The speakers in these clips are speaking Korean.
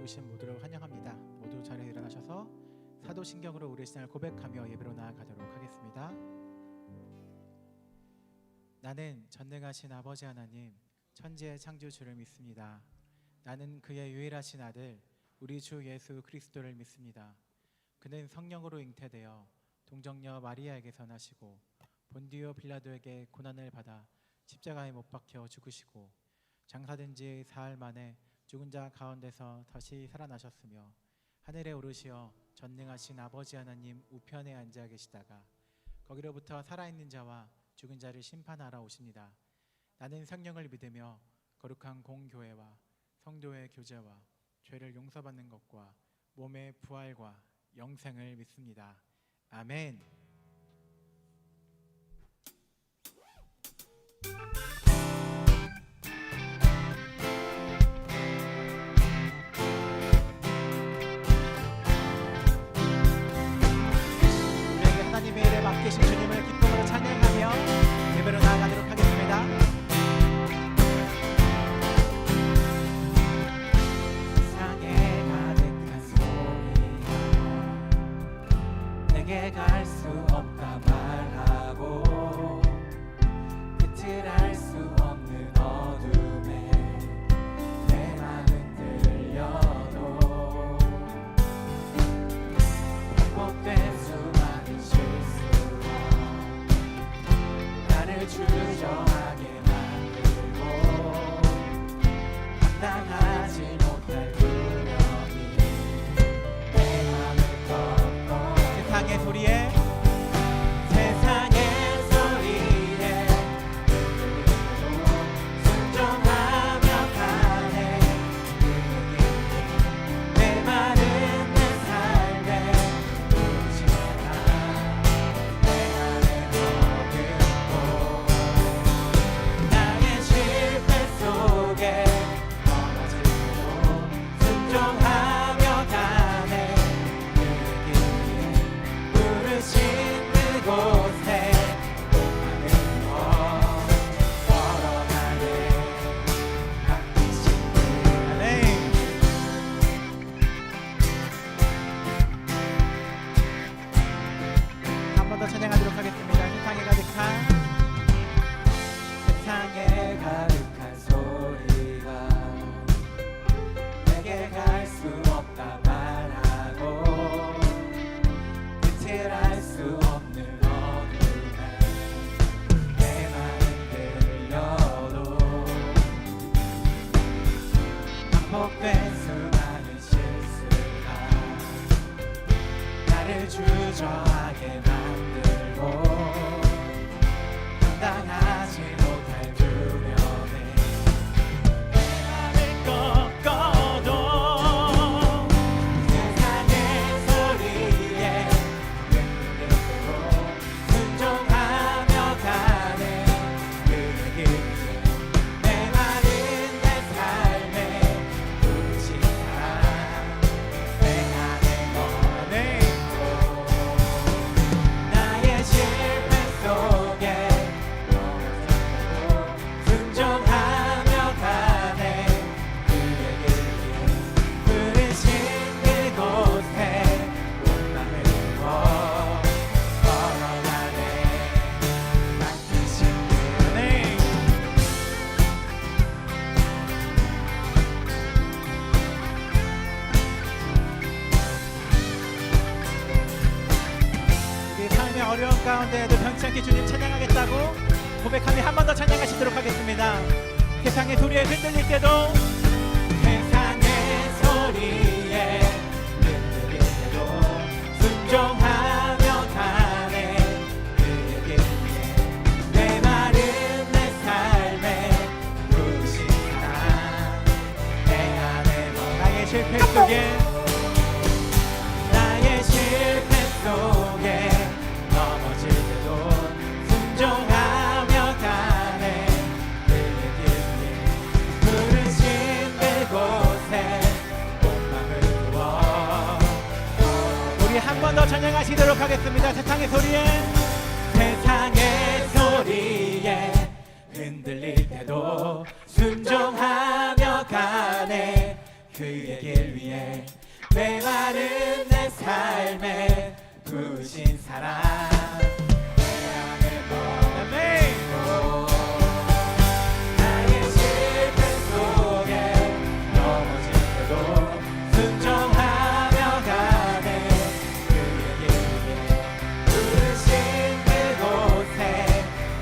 오신 모두를 환영합니다. 모두 자리에 일어나셔서 사도신경으로 우리 신앙을 고백하며 예배로 나아가도록 하겠습니다. 나는 전능하신 아버지 하나님, 천지의 창조주를 믿습니다. 나는 그의 유일하신 아들 우리 주 예수 그리스도를 믿습니다. 그는 성령으로 잉태되어 동정녀 마리아에게서 나시고 본디오 빌라도에게 고난을 받아 십자가에 못 박혀 죽으시고 장사된 지 사흘 만에 죽은 자 가운데서 다시 살아나셨으며 하늘에 오르시어 전능하신 아버지 하나님 우편에 앉아 계시다가 거기로부터 살아있는 자와 죽은 자를 심판하러 오십니다. 나는 성령을 믿으며 거룩한 공교회와 성도의 교제와 죄를 용서받는 것과 몸의 부활과 영생을 믿습니다. 아멘. 우리에게 하나님의 일에 맡기신 주님을 기쁨으로 찬양하며 예배로 나아가도록 하겠습니다. 세상에 가득한 소리가 내게 갈 수 없다 말하고 끝을 알 수 없는 어둠에 내 맘은 들려도 반복된 수많은 실수와 나를 주저하게 만들고 감당하지 못할 두려움이 내 맘을 꺾어 세상의 소리에 순종하며 가네. 내 말은 내 삶에 오직 내 안에 머금고 나의 실패 속에 넘어지고 순종하며 가네. 부르신 그곳에 찬양하도록 하겠습니다. 세상에 가득한 소리가 내게 갈 수 없다 말하고 끝을 알 수 없는 어둠에 내 맘은 들려도 반복된 수많은 실수가 나를 주저하게 만들고 감당하지 못할 두려움에 내 맘을 꺾어도 세상의 소리에 흔들리고 순종하며 가네. 그의 길에 내 말은 내 삶에 부르신 사랑 내 안에 머물고 나의 실패 속에 넘어지고 순종하며 가네. 그의 길에 부르신 그곳에 온 맘을 걸어가네. 맡기신 은혜 우리 삶의 어려운 가운데에도 변치 않게 주님 찬양하겠다고 고백하며 한 번 더 찬양하시도록 하겠습니다. 세상의 소리에 흔들릴 때도 세상의 소리에 흔들릴 때도 순종하며 가네. 그의 길에 내 말은 내 삶에 부르신 사랑 내 안에 나의 실패 속에 나의 실패 속에 넘어질 때도 순종하며 가네. 그의 길에 부르신 그곳에 온 맘을 두어 우리 한 번 더 찬양하시도록 하겠습니다. 세상의 소리에 흔들릴 때도 순종하며 가네. 그의 길 위에 메마른 내 삶에 부으신 사랑 내 안에 멈추고 나의 실패 속에 넘어질 때도 순종하며 가네 그의 길 위에 부으신 그곳에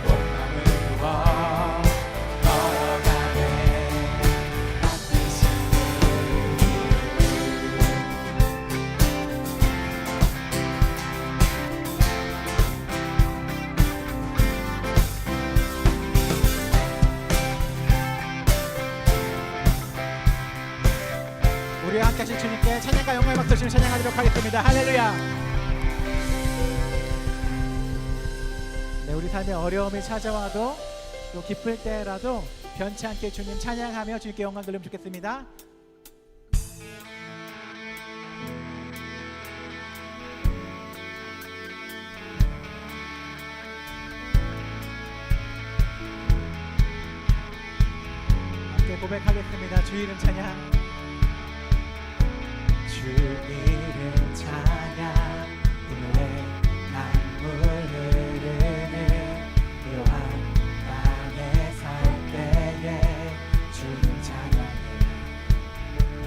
온 맘을 부어 걸어가네 앞이신 우리와 함께 하신 주님께 찬양과 영광의 박수 주시며 찬양하도록 하겠습니다. 할렐루야. 네, 우리 삶에 어려움이 찾아와도 또 기쁠 때라도 변치 않게 주님 찬양하며 주님께 영광 돌리면 좋겠습니다. 함께 고백하겠습니다. 주 이름 찬양. 주 이름 찬양 그의 강물 흐르는 이러한 땅에 살 때에 주님 찬양해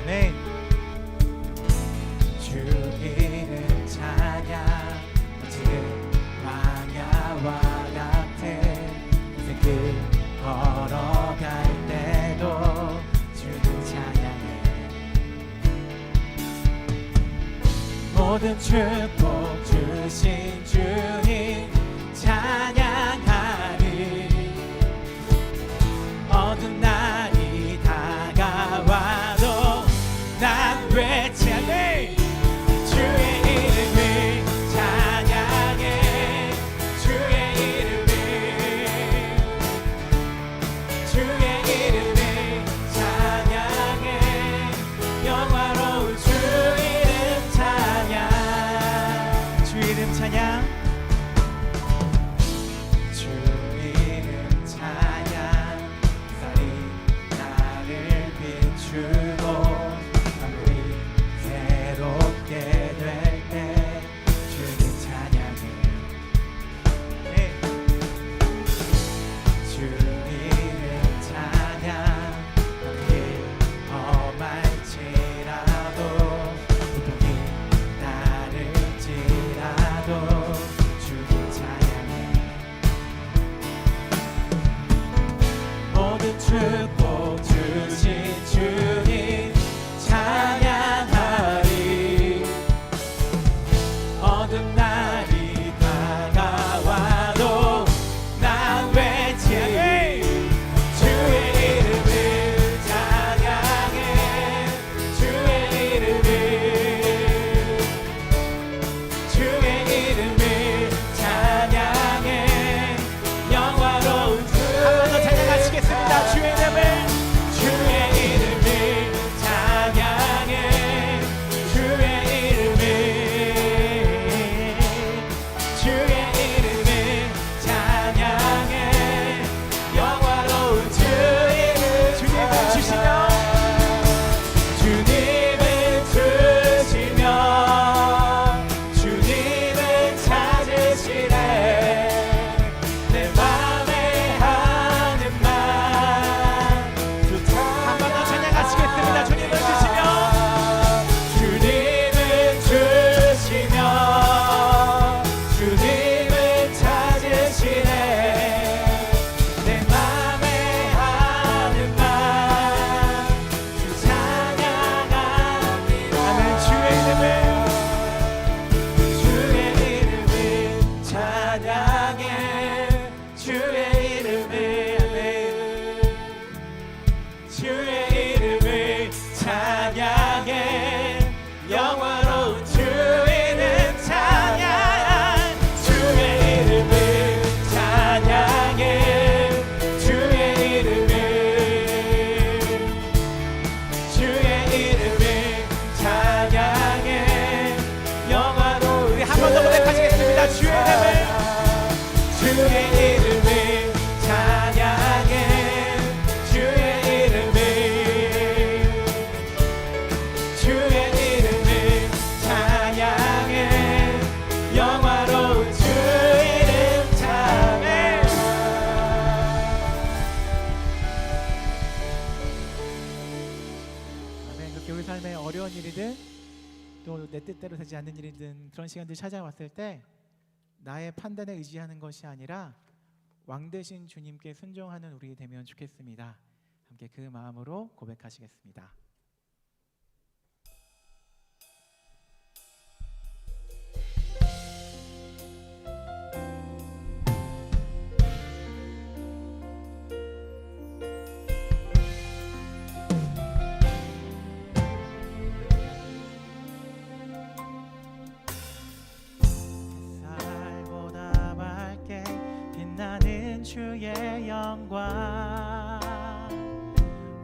아멘. 주 이름 찬양 지금 광야와 같은 인생길 걸어갈 때도 주님 찬양해 모든 축복 주신 주님 찬양하리 어두운 날이 다가와도 난 외치 않네 주의 이름을 찬양해 주의 이름을 주의 이름을 찬양해 영화로운 주 이름 찬양 주 이름 찬양 주 이름 찬양 햇살이 나를 비추고 하늘이 새롭게 될 때 주님 찬양해 네. 주 이름 찬양 길 험할지라도 고통이 따를지라도 주님 찬양해 모든 축복 주신 주님 찬양하리 어두운 날이 다가와도 난 외치 않네 주의 이름을 찬양해 주의 이름을 주의 이름을 찬양해 영화로운 주 한 번 더 찬양하시겠습니다. 주의 이름을 찬양해 주의 이름을 주의 이름을 찬양해 영화로운 주 이름 주님을 주시며 주님을 주시며 주님을 찾으시네 내 맘에 하는 말 좋다 한 번 더 찬양하시겠습니다. 주님을 주시며 주님을 주시며 주님을 찾으시네 내 맘에 하는 말 주 찬양합니다. 아멘. 주의 이름을 찬양해 주의 이름을 아멘. 주의 이름을 찬양해 영화로운 주 이름 찬양 주의 이름을 찬양해 주의 이름을 주의 이름을 찬양해 영화로운 우리 한 번 더 고백하시겠습니다. 주의 이름을 찬양해 주의 이름을 일이든 또 내 뜻대로 되지 않는 일이든 그런 시간들이 찾아왔을 때 나의 판단에 의지하는 것이 아니라 왕 되신 주님께 순종하는 우리 되면 좋겠습니다. 함께 그 마음으로 고백하시겠습니다. 햇살보다 밝게 빛나는 주의 영광,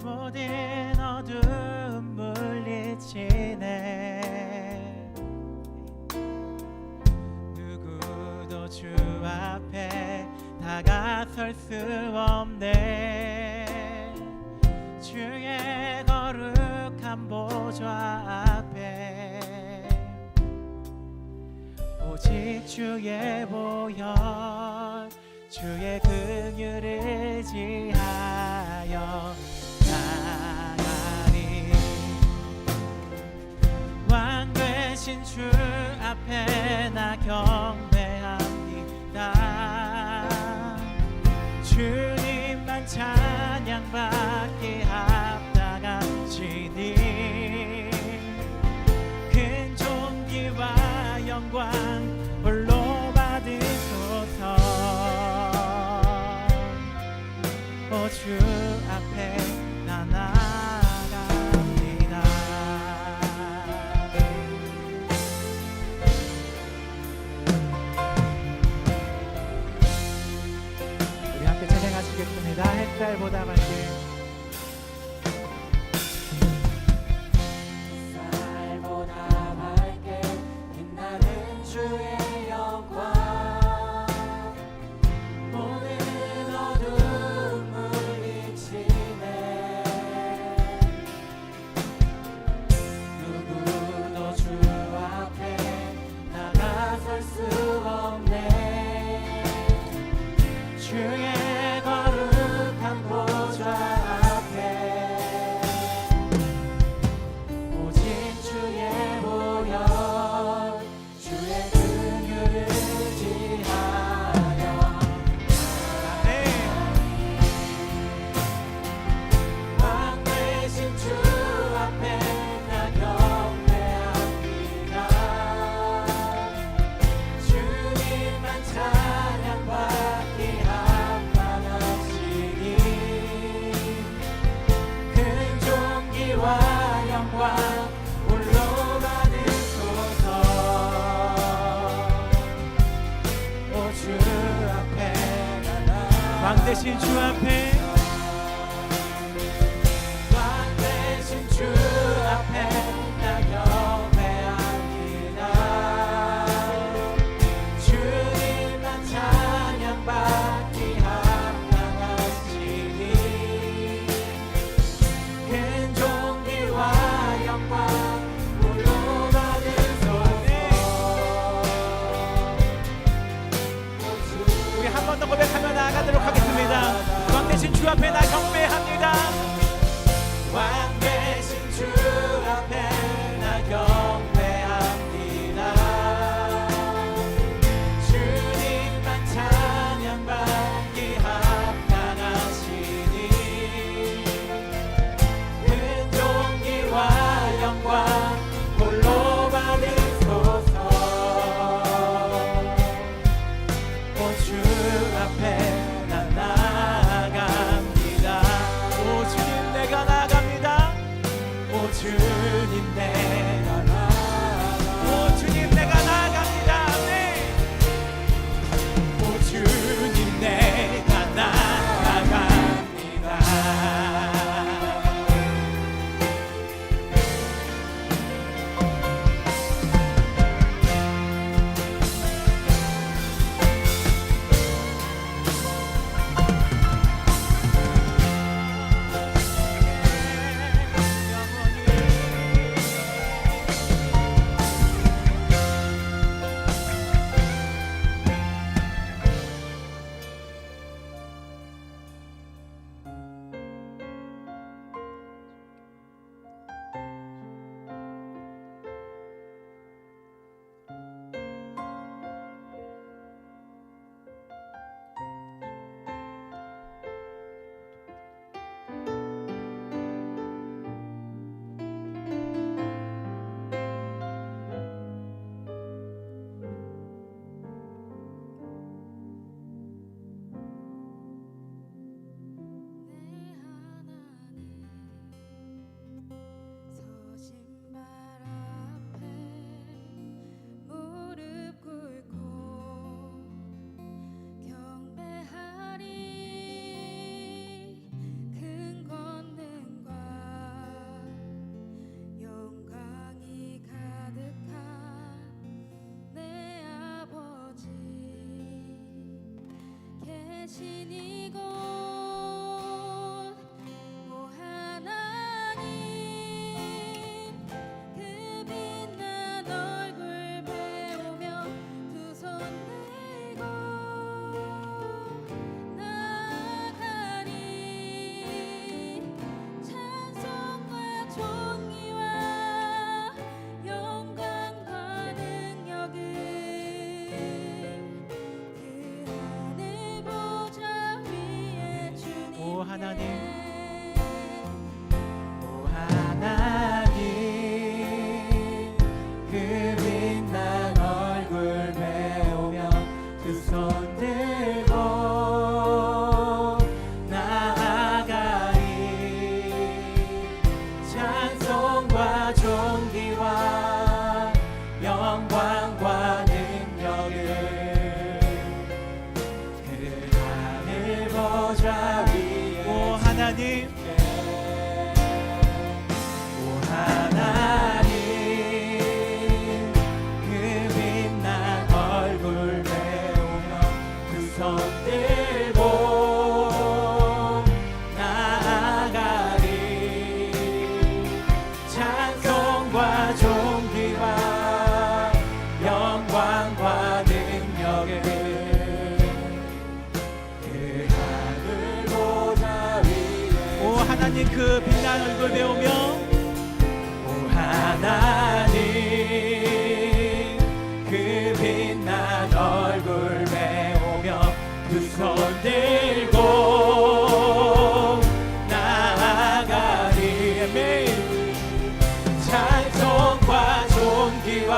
모든 어두움 물리치네. 누구도 주 앞에 다가설 수 없네. 주의 거룩한 보좌 앞에 오직 주의 보혈, 주의 긍휼을 의지하여 나가리. 왕 되신 주 앞에 나 경배합니다. 주님만 찬양받기 합당하시니 큰 존귀와 영광 홀로 받으소서. 오 주 앞에 나 나아갑니다. 우리 함께 찬양하시겠습니다. 햇살보다 밝게. 왕 되신 주 앞에, 왕 되신 주 앞에 나 경배합니다. 주님만 찬양받기 합당하시니 큰 존귀와 영광 홀로 받으소서. 우리 한 번 더 고백하며 나아가도록 하겠습니다. 왕 되신 주 앞에 나 경배합니다. 왕 되신 주 앞에 나 경배합니다. 주님만 찬양받기 합당하시니 큰 존귀와 영광 홀로 받으소서. 오 주 앞에 주님 내가 나아갑니다. 오 주님 내가 나아갑니다. 네. 오 주님 내가 나아갑니다. 계신 이곳 오 하나님 그 빛난 얼굴 배우며 두 손 들고 나아가리 찬송과 존귀와 영광과 능력을 그 하늘 보좌 위에 주님께 오 하나님, 오 하나님 그 빛난 얼굴 배우며 두 손 들고 나아가리 찬송과 존귀와 영광과 능력을 그 하늘 보좌 위에 오 하나님, 오 하나님 그 빛난 얼굴 배우며 두 손 들고 나아가리 찬송과 존귀와 영광과 능력을 그 하늘 보좌 위에 오 하나님 그 빛난 얼굴 배우며 오 하나님 그 빛난 얼굴 배우며 두 손 들고 나아가리 아멘 찬송과 존귀와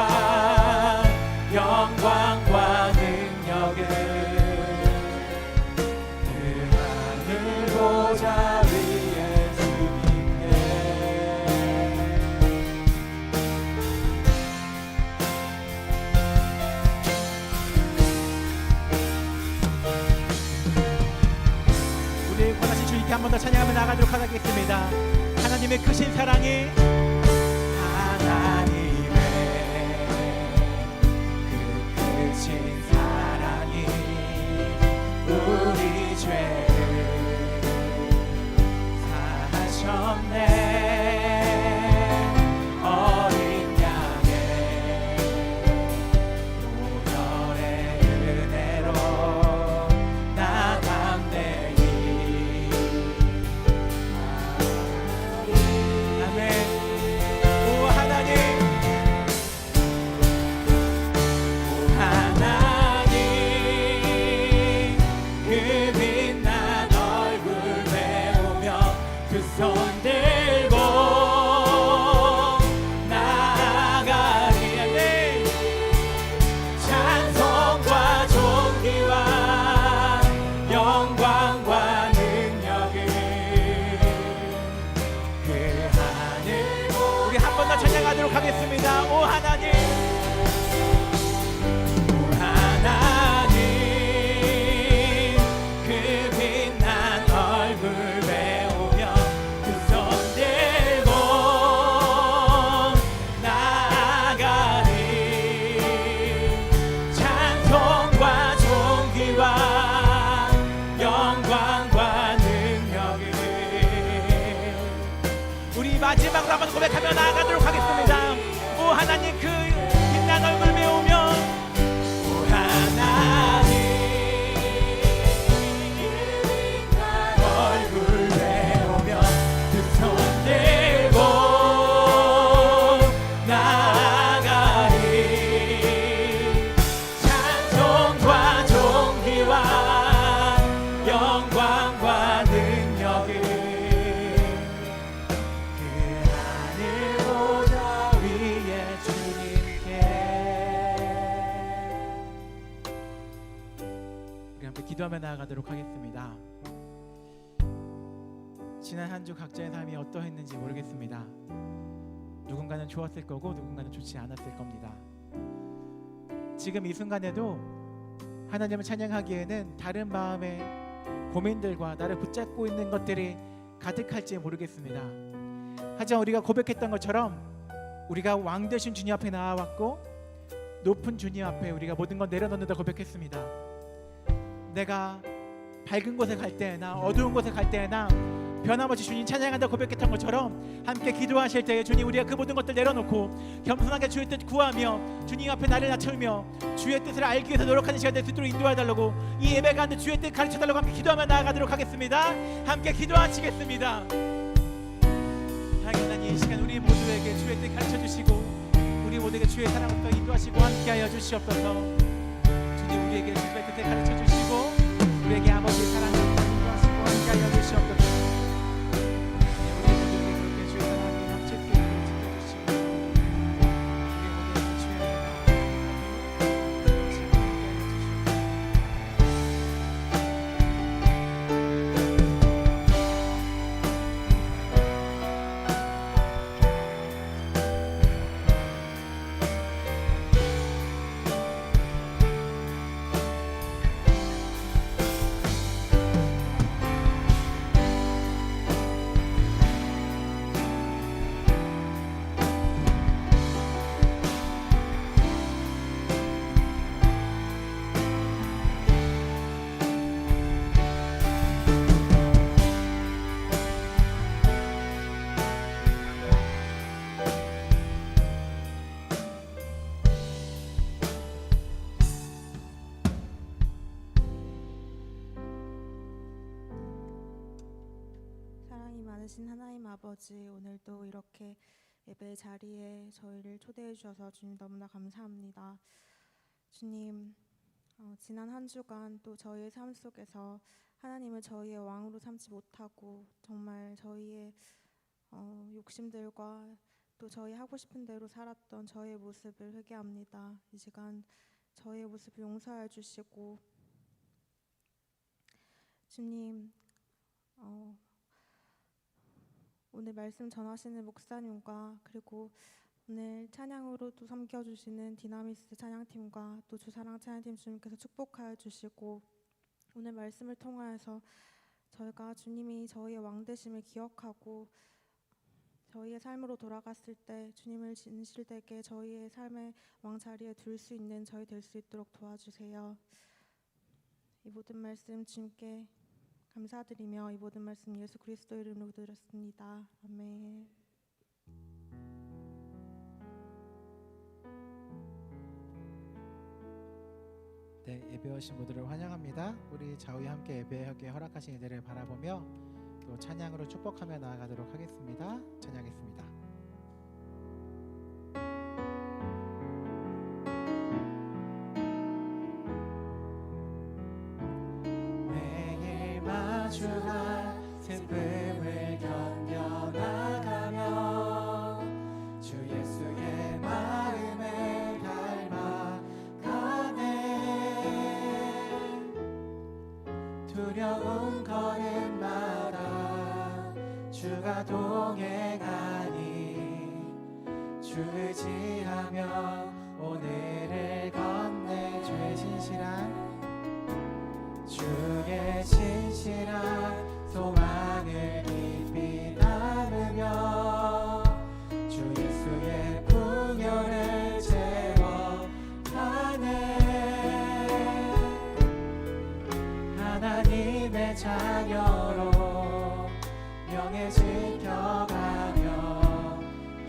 영광과 능력을 그 하늘 보좌 위에 주님께 우리 권하신 주님께 한 번 더 찬양하며 나가도록 하겠습니다. 하나님의 크신 사랑이 하나님의 그 크신 사랑이 우리 죄를 사하셨네 어린 양의 보혈의 은혜로 나 담대히 아멘 오 하나님 오 하나님 그 빛난 얼굴 배우며 두 손 들고 나아가리 아멘 찬송과 존귀와 영광과 능력을 그 하늘 우리 한 번 더 찬양하도록 하겠습니다. 오 하나님 오 하나님 그 빛난 얼굴 배우며 두 손 들고 나아가리 찬송과 존귀와 영광과 능력을 우리 마지막으로 한번 고백하며 나아가도록 하겠습니다. 오 하나님 그 빛난 얼굴 배우며 오 하나님 얼굴 배우며 두 손 들고 나아가리 찬송과 존귀와 영광과 능력을 그 하늘 보좌 위에 주님께 우리 함께 기도하며 나아가도록 하겠습니다. 지난 한 주 각자의 삶이 어떠했는지 모르겠습니다. 누군가는 좋았을 거고 누군가는 좋지 않았을 겁니다. 지금 이 순간에도 하나님을 찬양하기에는 다른 마음의 고민들과 나를 붙잡고 있는 것들이 가득할지 모르겠습니다. 하지만 우리가 고백했던 것처럼 우리가 왕 되신 주님 앞에 나아왔고 높은 주님 앞에 우리가 모든 걸 내려놓는다 고백했습니다. 내가 밝은 곳에 갈 때나 어두운 곳에 갈 때나 변함없이 주님 찬양한다 고백했던 것처럼 함께 기도하실 때에 주님 우리가 그 모든 것들 내려놓고 겸손하게 주의 뜻 구하며 주님 앞에 나를 낮추며 주의 뜻을 알기 위해서 노력하는 시간 될 수 있도록 인도해달라고, 이 예배 가운데 주의 뜻 가르쳐달라고 함께 기도하며 나아가도록 하겠습니다. 함께 기도하시겠습니다. 하나님, 이 시간 우리 모두에게 주의 뜻 가르쳐주시고 우리 모두에게 주의 사랑으로 인도하시고 함께하여 주시옵소서. 주님 우리에게 주의 뜻을 가르쳐주시고 우리에게 아버지의 사랑을 인도하시고 함께하여 주시옵소서. 사랑이 많으신 하나님 아버지, 오늘도 이렇게 예배 자리에 저희를 초대해 주셔서 주님 너무나 감사합니다. 주님, 지난 한 주간 또 저희의 삶 속에서 하나님을 저희의 왕으로 삼지 못하고 정말 저희의 욕심들과 또 저희 하고 싶은 대로 살았던 저희의 모습을 회개합니다. 이 시간 저희의 모습을 용서해 주시고 주님, 오늘 말씀 전하시는 목사님과 그리고 오늘 찬양으로도 섬겨주시는 디나미스 찬양팀과 또 주사랑 찬양팀 주님께서 축복하여 주시고 오늘 말씀을 통하여서 저희가 주님이 저희의 왕 되심을 기억하고 저희의 삶으로 돌아갔을 때 주님을 진실되게 저희의 삶의 왕 자리에 둘 수 있는 저희 될 수 있도록 도와주세요. 이 모든 말씀 주님께 감사드리며 이 모든 말씀 예수 그리스도 이름으로 드렸습니다. 아멘. 네, 예배 오신 모두를 환영합니다. 우리 좌우에 함께 예배하게 허락하신 이들을 바라보며 또 찬양으로 축복하며 나아가도록 하겠습니다. 찬양하겠습니다. 매일 마주할 슬픔을 견뎌나가며 주 예수의 마음을 닮아가네. 두려운 걸음마다 주가 동행하니 주 의지하며 오늘을 건네. 주의 진실한 소망을 깊이 담으며 주 예수의 풍요를 채워가네. 하나님의 자녀로 명예 지켜가며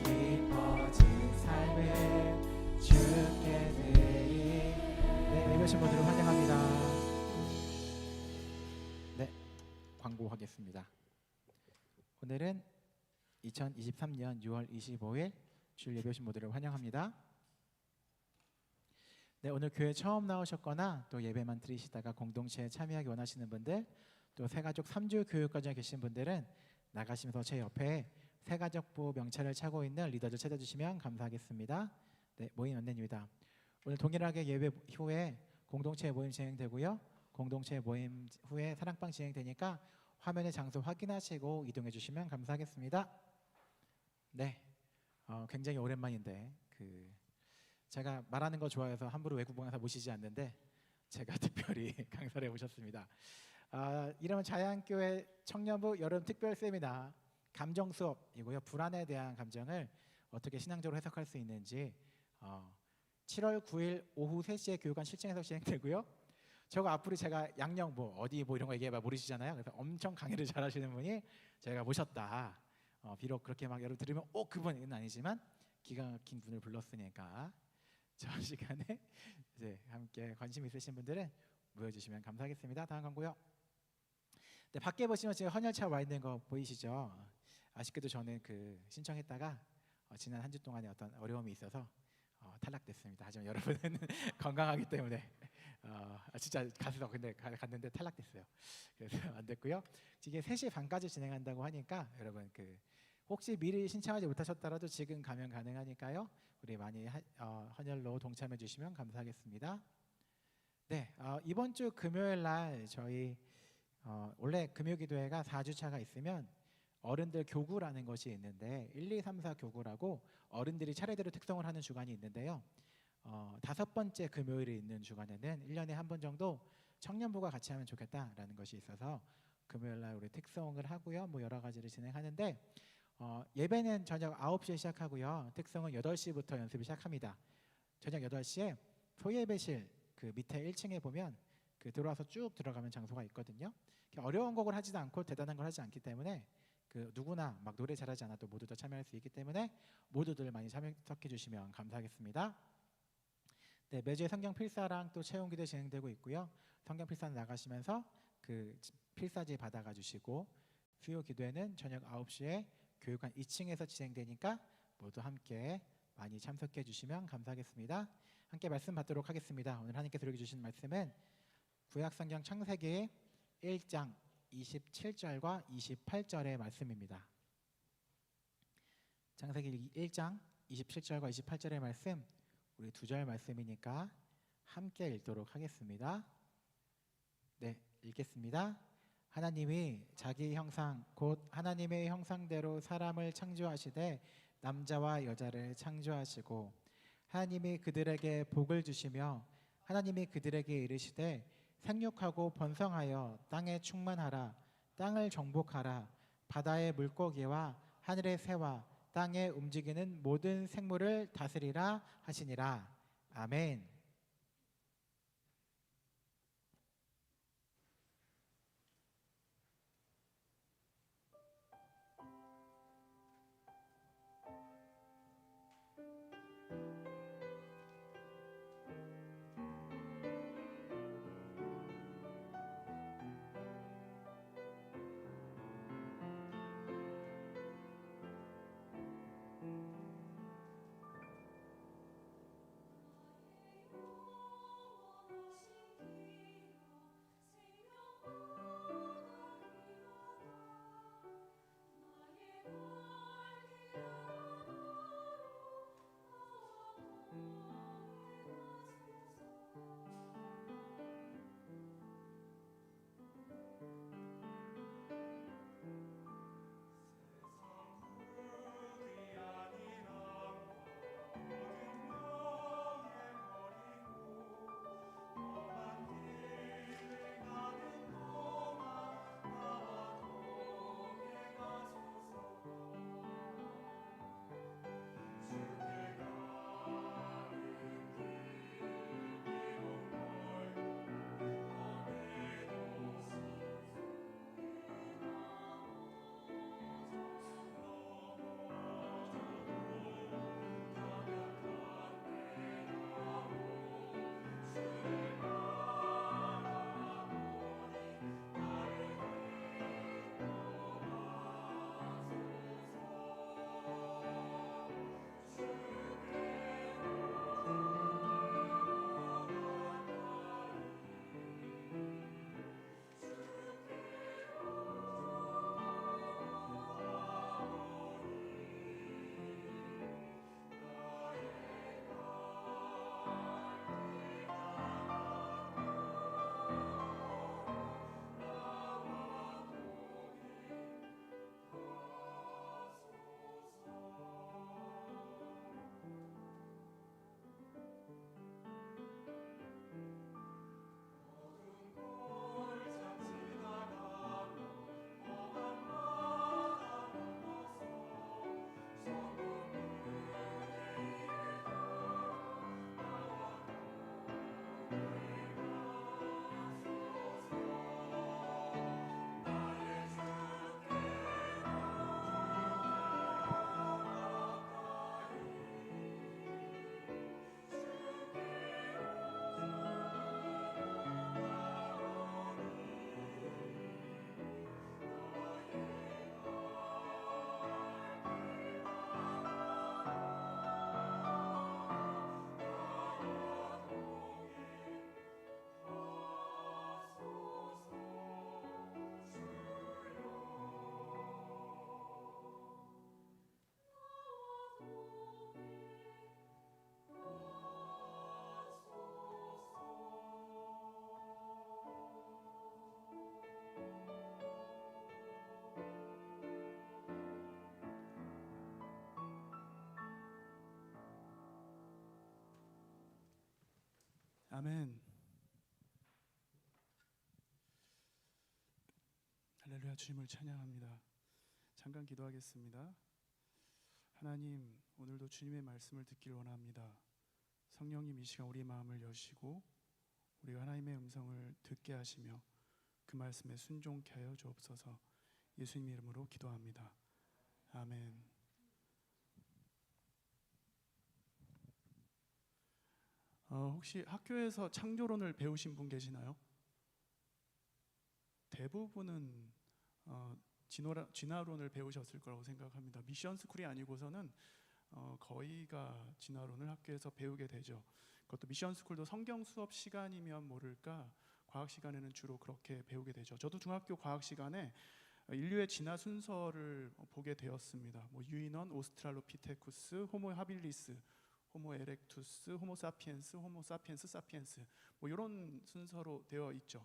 깊어진 삶을 주께 드리. 네, 예배신 분들을 환영합니다. 네, 광고하겠습니다. 오늘은 2023년 6월 25일 주일 예배신 분들을 환영합니다. 네, 오늘 교회 처음 나오셨거나 또 예배만 드리시다가 공동체에 참여하기 원하시는 분들, 또 새가족 3주 교육과정에 계신 분들은 나가시면서 제 옆에 새가족부 명찰을 차고 있는 리더들 찾아주시면 감사하겠습니다. 네, 모임 안내입니다. 오늘 동일하게 예배 후에 공동체 모임 진행되고요. 공동체 모임 후에 사랑방 진행되니까 화면의 장소 확인하시고 이동해 주시면 감사하겠습니다. 네, 굉장히 오랜만인데 제가 말하는 거 좋아해서 함부로 외국 강사 모시지 않는데 제가 특별히 강사를 모셨습니다. 이름은 자양교회 청년부 여름 특별 세미나 감정 수업이고요. 불안에 대한 감정을 어떻게 신앙적으로 해석할 수 있는지 7월 9일 오후 3시에 교육관 실층에서 진행되고요. 저거 앞으로 제가 양력 뭐 어디 뭐 이런 거 얘기해봐 모르시잖아요. 그래서 엄청 강의를 잘하시는 분이 저희가 모셨다. 비록 그렇게 막 여러분 들으면 그분은 아니지만 기가 막힌 분을 불렀으니까 저 시간에 이제 함께 관심 있으신 분들은 모여주시면 감사하겠습니다. 다음 광고요. 네, 밖에 보시면 지금 헌혈차 와 있는 거 보이시죠? 아쉽게도 저는 그 신청했다가 지난 한 주 동안에 어떤 어려움이 있어서 탈락됐습니다. 하지만 여러분은 건강하기 때문에 진짜 갔어. 근데 갔는데 탈락됐어요. 그래서 안 됐고요. 이게 3시 반까지 진행한다고 하니까 여러분 그 혹시 미리 신청하지 못하셨더라도 지금 가면 가능하니까요. 우리 많이 헌혈로 동참해 주시면 감사하겠습니다. 네, 이번 주 금요일 날 저희 원래 금요기도회가 4주차가 있으면 어른들 교구라는 것이 있는데 1, 2, 3, 4 교구라고 어른들이 차례대로 특성을 하는 주간이 있는데요. 5번째 금요일에 있는 주간에는 1년에 한 번 정도 청년부가 같이 하면 좋겠다라는 것이 있어서 금요일 날 우리 특성을 하고요. 뭐 여러 가지를 진행하는데 예배는 저녁 9시에 시작하고요. 특성은 8시부터 연습을 시작합니다. 저녁 8시에 소예배실 그 밑에 1층에 보면 그 들어와서 쭉 들어가면 장소가 있거든요. 어려운 곡을 하지도 않고 대단한 걸 하지 않기 때문에 그 누구나 막 노래 잘하지 않아도 모두 다 참여할 수 있기 때문에 모두들 많이 참석해 주시면 감사하겠습니다. 네, 매주에 성경 필사랑 또 채용 기도 진행되고 있고요. 성경 필사 나가시면서 그 필사지 받아가 주시고 수요 기도회는 저녁 9시에 교육관 2층에서 진행되니까 모두 함께 많이 참석해 주시면 감사하겠습니다. 함께 말씀 받도록 하겠습니다. 오늘 하나님께서 우리에게 주신 말씀은 구약 성경 창세기 1장 27절과 28절의 말씀입니다. 창세기 1장 27절과 28절의 말씀 우리 2절 말씀이니까 함께 읽도록 하겠습니다. 네, 읽겠습니다. 하나님이 자기 형상 곧 하나님의 형상대로 사람을 창조하시되 남자와 여자를 창조하시고 하나님이 그들에게 복을 주시며 하나님이 그들에게 이르시되 생육하고 번성하여 땅에 충만하라 땅을 정복하라 바다의 물고기와 하늘의 새와 땅에 움직이는 모든 생물을 다스리라 하시니라. 아멘. 아멘. 할렐루야. 주님을 찬양합니다. 잠깐 기도하겠습니다. 하나님, 오늘도 주님의 말씀을 듣길 원합니다. 성령님, 이 시간 우리의 마음을 여시고 우리가 하나님의 음성을 듣게 하시며 그 말씀에 순종케 하여 주옵소서. 예수님 이름으로 기도합니다. 아멘. 혹시 학교에서 창조론을 배우신 분 계시나요? 대부분은 진화론을 배우셨을 거라고 생각합니다. 미션 스쿨이 아니고서는 거의가 진화론을 학교에서 배우게 되죠. 그것도 미션 스쿨도 성경 수업 시간이면 모를까 과학 시간에는 주로 그렇게 배우게 되죠. 저도 중학교 과학 시간에 인류의 진화 순서를 보게 되었습니다. 유인원, 오스트랄로피테쿠스, 호모 하빌리스, 호모 에렉투스, 호모 사피엔스, 호모 사피엔스, 사피엔스 이런 순서로 되어 있죠.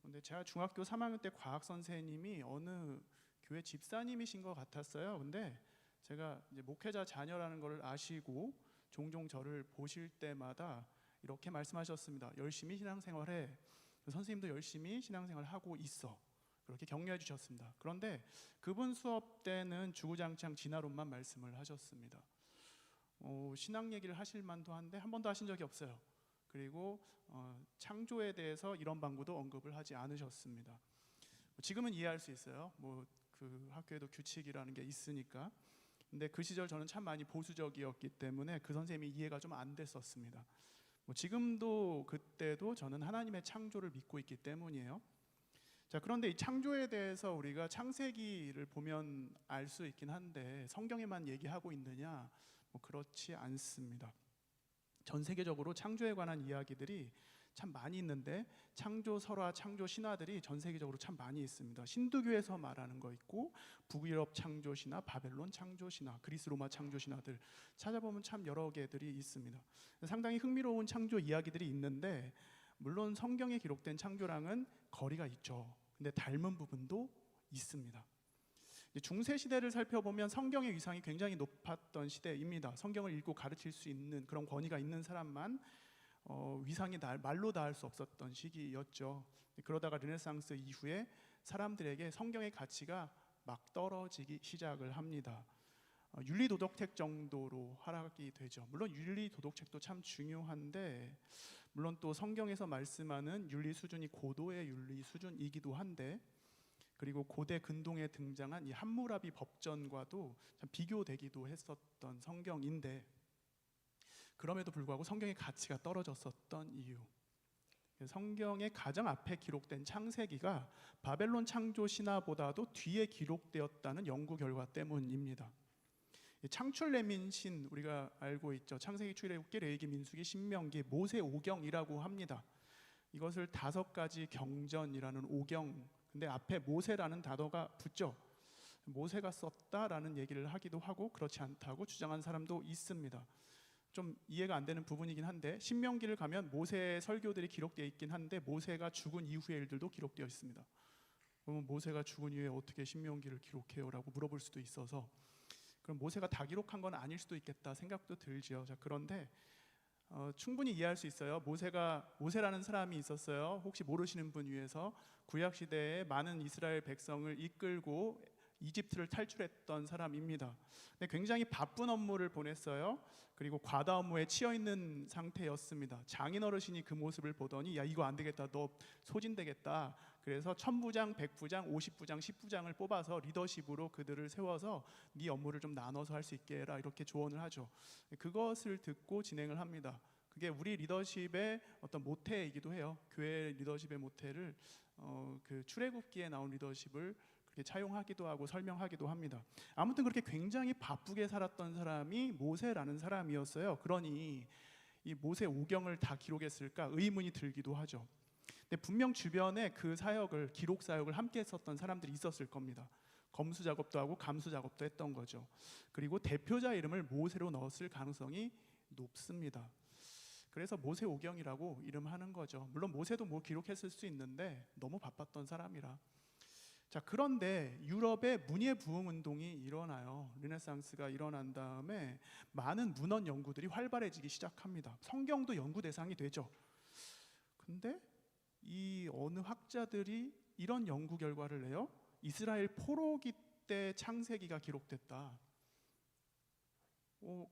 근데 제가 중학교 3학년 때 과학 선생님이 어느 교회 집사님이신 것 같았어요. 근데 제가 이제 목회자 자녀라는 걸 아시고 종종 저를 보실 때마다 이렇게 말씀하셨습니다. 열심히 신앙생활해. 선생님도 열심히 신앙생활을 하고 있어. 그렇게 격려해 주셨습니다. 그런데 그분 수업 때는 주구장창 진화론만 말씀을 하셨습니다. 신앙 얘기를 하실 만도 한데 한 번도 하신 적이 없어요. 그리고 창조에 대해서 이런 방구도 언급을 하지 않으셨습니다. 지금은 이해할 수 있어요. 그 학교에도 규칙이라는 게 있으니까. 근데 그 시절 저는 참 많이 보수적이었기 때문에 그 선생님이 이해가 좀 안 됐었습니다. 지금도 그때도 저는 하나님의 창조를 믿고 있기 때문이에요. 자, 그런데 이 창조에 대해서 우리가 창세기를 보면 알 수 있긴 한데 성경에만 얘기하고 있느냐? 그렇지 않습니다. 전 세계적으로 창조에 관한 이야기들이 참 많이 있는데 창조 설화, 창조 신화들이 전 세계적으로 참 많이 있습니다. 힌두교에서 말하는 거 있고 북유럽 창조 신화, 바벨론 창조 신화, 그리스 로마 창조 신화들 찾아보면 참 여러 개들이 있습니다. 상당히 흥미로운 창조 이야기들이 있는데 물론 성경에 기록된 창조랑은 거리가 있죠. 근데 닮은 부분도 있습니다. 중세 시대를 살펴보면 성경의 위상이 굉장히 높았던 시대입니다. 성경을 읽고 가르칠 수 있는 그런 권위가 있는 사람만 위상이 말로 닿을 수 없었던 시기였죠. 그러다가 르네상스 이후에 사람들에게 성경의 가치가 막 떨어지기 시작을 합니다. 윤리도덕책 정도로 하락이 되죠. 물론 윤리도덕책도 참 중요한데 물론 또 성경에서 말씀하는 윤리 수준이 고도의 윤리 수준이기도 한데 그리고 고대 근동에 등장한 이 함무라비 법전과도 참 비교되기도 했었던 성경인데 그럼에도 불구하고 성경의 가치가 떨어졌었던 이유, 성경의 가장 앞에 기록된 창세기가 바벨론 창조 신화보다도 뒤에 기록되었다는 연구 결과 때문입니다. 창출 내민신 우리가 알고 있죠. 창세기, 출애굽기, 레위기, 민수기, 신명기, 모세 오경이라고 합니다. 이것을 5가지 경전이라는 오경, 근데 앞에 모세라는 단어가 붙죠. 모세가 썼다라는 얘기를 하기도 하고 그렇지 않다고 주장한 사람도 있습니다. 좀 이해가 안 되는 부분이긴 한데 신명기를 가면 모세의 설교들이 기록되어 있긴 한데 모세가 죽은 이후의 일들도 기록되어 있습니다. 그러면 모세가 죽은 이후에 어떻게 신명기를 기록해요? 라고 물어볼 수도 있어서 그럼 모세가 다 기록한 건 아닐 수도 있겠다 생각도 들지요. 자, 그런데 충분히 이해할 수 있어요. 모세라는 사람이 있었어요. 혹시 모르시는 분 위해서 구약 시대에 많은 이스라엘 백성을 이끌고 이집트를 탈출했던 사람입니다. 근데 굉장히 바쁜 업무를 보냈어요. 그리고 과다 업무에 치여 있는 상태였습니다. 장인 어르신이 그 모습을 보더니 야, 이거 안 되겠다. 너 소진되겠다. 그래서 1000부장, 100부장, 50부장, 10부장을 뽑아서 리더십으로 그들을 세워서 네 업무를 좀 나눠서 할 수 있게 해라. 이렇게 조언을 하죠. 그것을 듣고 진행을 합니다. 그게 우리 리더십의 어떤 모태이기도 해요. 교회 리더십의 모태를 그 출애굽기에 나온 리더십을 그렇게 차용하기도 하고 설명하기도 합니다. 아무튼 그렇게 굉장히 바쁘게 살았던 사람이 모세라는 사람이었어요. 그러니 이 모세 오경을 다 기록했을까 의문이 들기도 하죠. 근데 분명 주변에 그 사역을, 기록 사역을 함께 했었던 사람들이 있었을 겁니다. 검수 작업도 하고 감수 작업도 했던 거죠. 그리고 대표자 이름을 모세로 넣었을 가능성이 높습니다. 그래서 모세 오경이라고 이름하는 거죠. 물론 모세도 뭐 기록했을 수 있는데 너무 바빴던 사람이라. 자, 그런데 유럽에 문예 부흥 운동이 일어나요. 르네상스가 일어난 다음에 많은 문헌 연구들이 활발해지기 시작합니다. 성경도 연구 대상이 되죠. 근데 이 어느 학자들이 이런 연구 결과를 내요. 이스라엘 포로기 때 창세기가 기록됐다.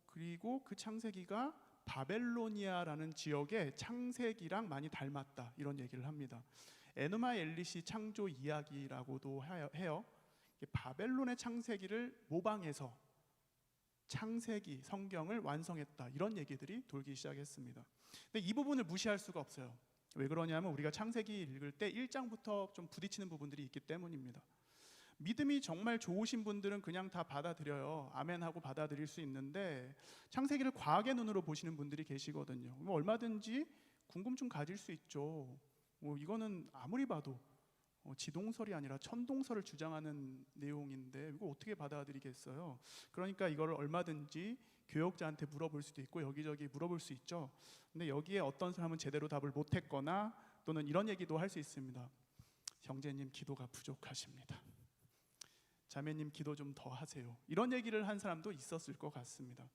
그리고 그 창세기가 바벨로니아라는 지역의 창세기랑 많이 닮았다, 이런 얘기를 합니다. 에누마 엘리시 창조 이야기라고도 해요. 바벨론의 창세기를 모방해서 창세기 성경을 완성했다, 이런 얘기들이 돌기 시작했습니다. 근데 이 부분을 무시할 수가 없어요. 왜 그러냐면 우리가 창세기 읽을 때 1장부터 좀 부딪히는 부분들이 있기 때문입니다. 믿음이 정말 좋으신 분들은 그냥 다 받아들여요. 아멘 하고 받아들일 수 있는데 창세기를 과학의 눈으로 보시는 분들이 계시거든요. 얼마든지 궁금증 가질 수 있죠. 이거는 아무리 봐도 지동설이 아니라 천동설을 주장하는 내용인데 이거 어떻게 받아들이겠어요? 그러니까 이걸 얼마든지 교역자한테 물어볼 수도 있고 여기저기 물어볼 수 있죠. 근데 여기에 어떤 사람은 제대로 답을 못했거나 또는 이런 얘기도 할 수 있습니다. 형제님 기도가 부족하십니다. 자매님 기도 좀 더 하세요. 이런 얘기를 한 사람도 있었을 것 같습니다.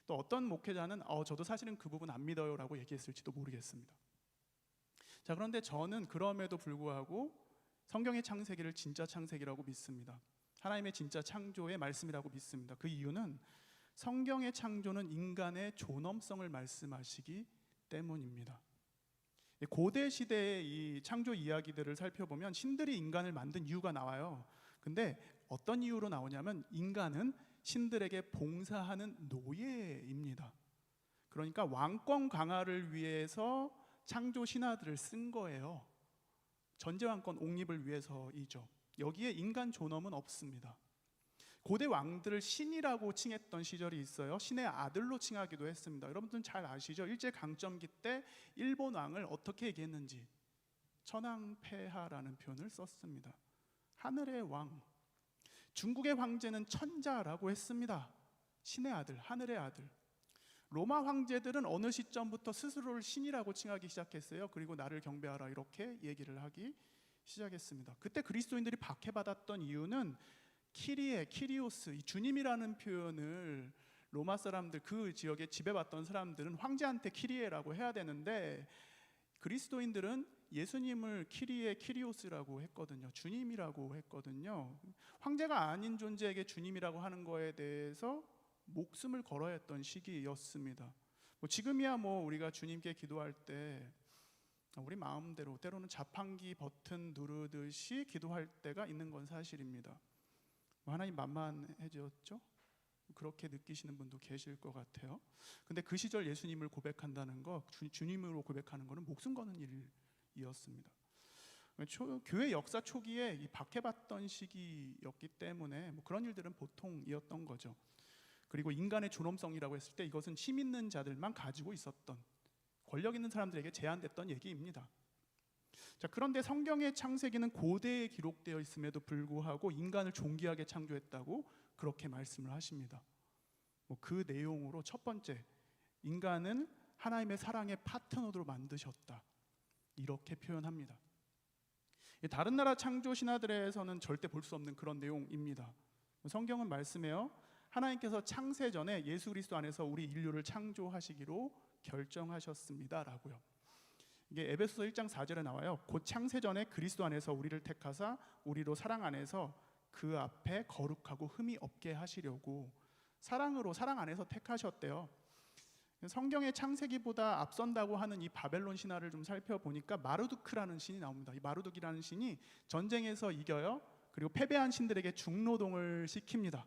또 어떤 목회자는 저도 사실은 그 부분 안 믿어요 라고 얘기했을지도 모르겠습니다. 자, 그런데 저는 그럼에도 불구하고 성경의 창세기를 진짜 창세기라고 믿습니다. 하나님의 진짜 창조의 말씀이라고 믿습니다. 그 이유는 성경의 창조는 인간의 존엄성을 말씀하시기 때문입니다. 고대 시대의 이 창조 이야기들을 살펴보면 신들이 인간을 만든 이유가 나와요. 근데 어떤 이유로 나오냐면 인간은 신들에게 봉사하는 노예입니다. 그러니까 왕권 강화를 위해서 창조 신화들을 쓴 거예요. 전제왕권 옹립을 위해서이죠. 여기에 인간 존엄은 없습니다. 고대 왕들을 신이라고 칭했던 시절이 있어요. 신의 아들로 칭하기도 했습니다. 여러분들은 잘 아시죠? 일제강점기 때 일본 왕을 어떻게 얘기했는지 천황폐하라는 표현을 썼습니다. 하늘의 왕. 중국의 황제는 천자라고 했습니다. 신의 아들, 하늘의 아들. 로마 황제들은 어느 시점부터 스스로를 신이라고 칭하기 시작했어요. 그리고 나를 경배하라 이렇게 얘기를 하기 시작했습니다. 그때 그리스도인들이 박해받았던 이유는 키리에, 키리오스, 이 주님이라는 표현을 로마 사람들, 그 지역에 지배받던 사람들은 황제한테 키리에라고 해야 되는데 그리스도인들은 예수님을 키리에, 키리오스라고 했거든요. 주님이라고 했거든요. 황제가 아닌 존재에게 주님이라고 하는 거에 대해서 목숨을 걸어야 했던 시기였습니다. 지금이야 우리가 주님께 기도할 때 우리 마음대로 때로는 자판기 버튼 누르듯이 기도할 때가 있는 건 사실입니다. 하나님 만만해졌죠? 그렇게 느끼시는 분도 계실 것 같아요. 근데 그 시절 예수님을 고백한다는 거, 주님으로 고백하는 거는 목숨 거는 일이었습니다. 교회 역사 초기에 이 박해받던 시기였기 때문에 그런 일들은 보통이었던 거죠. 그리고 인간의 존엄성이라고 했을 때 이것은 힘 있는 자들만 가지고 있었던, 권력 있는 사람들에게 제한됐던 얘기입니다. 자, 그런데 성경의 창세기는 고대에 기록되어 있음에도 불구하고 인간을 존귀하게 창조했다고 그렇게 말씀을 하십니다. 그 내용으로 첫 번째, 인간은 하나님의 사랑의 파트너로 만드셨다, 이렇게 표현합니다. 다른 나라 창조 신화들에서는 절대 볼 수 없는 그런 내용입니다. 성경은 말씀해요. 하나님께서 창세 전에 예수 그리스도 안에서 우리 인류를 창조하시기로 결정하셨습니다라고요. 이게 에베소서 1장 4절에 나와요. 곧 창세 전에 그리스도 안에서 우리를 택하사 우리로 사랑 안에서 그 앞에 거룩하고 흠이 없게 하시려고 사랑으로, 사랑 안에서 택하셨대요. 성경의 창세기보다 앞선다고 하는 이 바벨론 신화를 좀 살펴보니까 마르두크라는 신이 나옵니다. 이 마르둑이라는 신이 전쟁에서 이겨요. 그리고 패배한 신들에게 중노동을 시킵니다.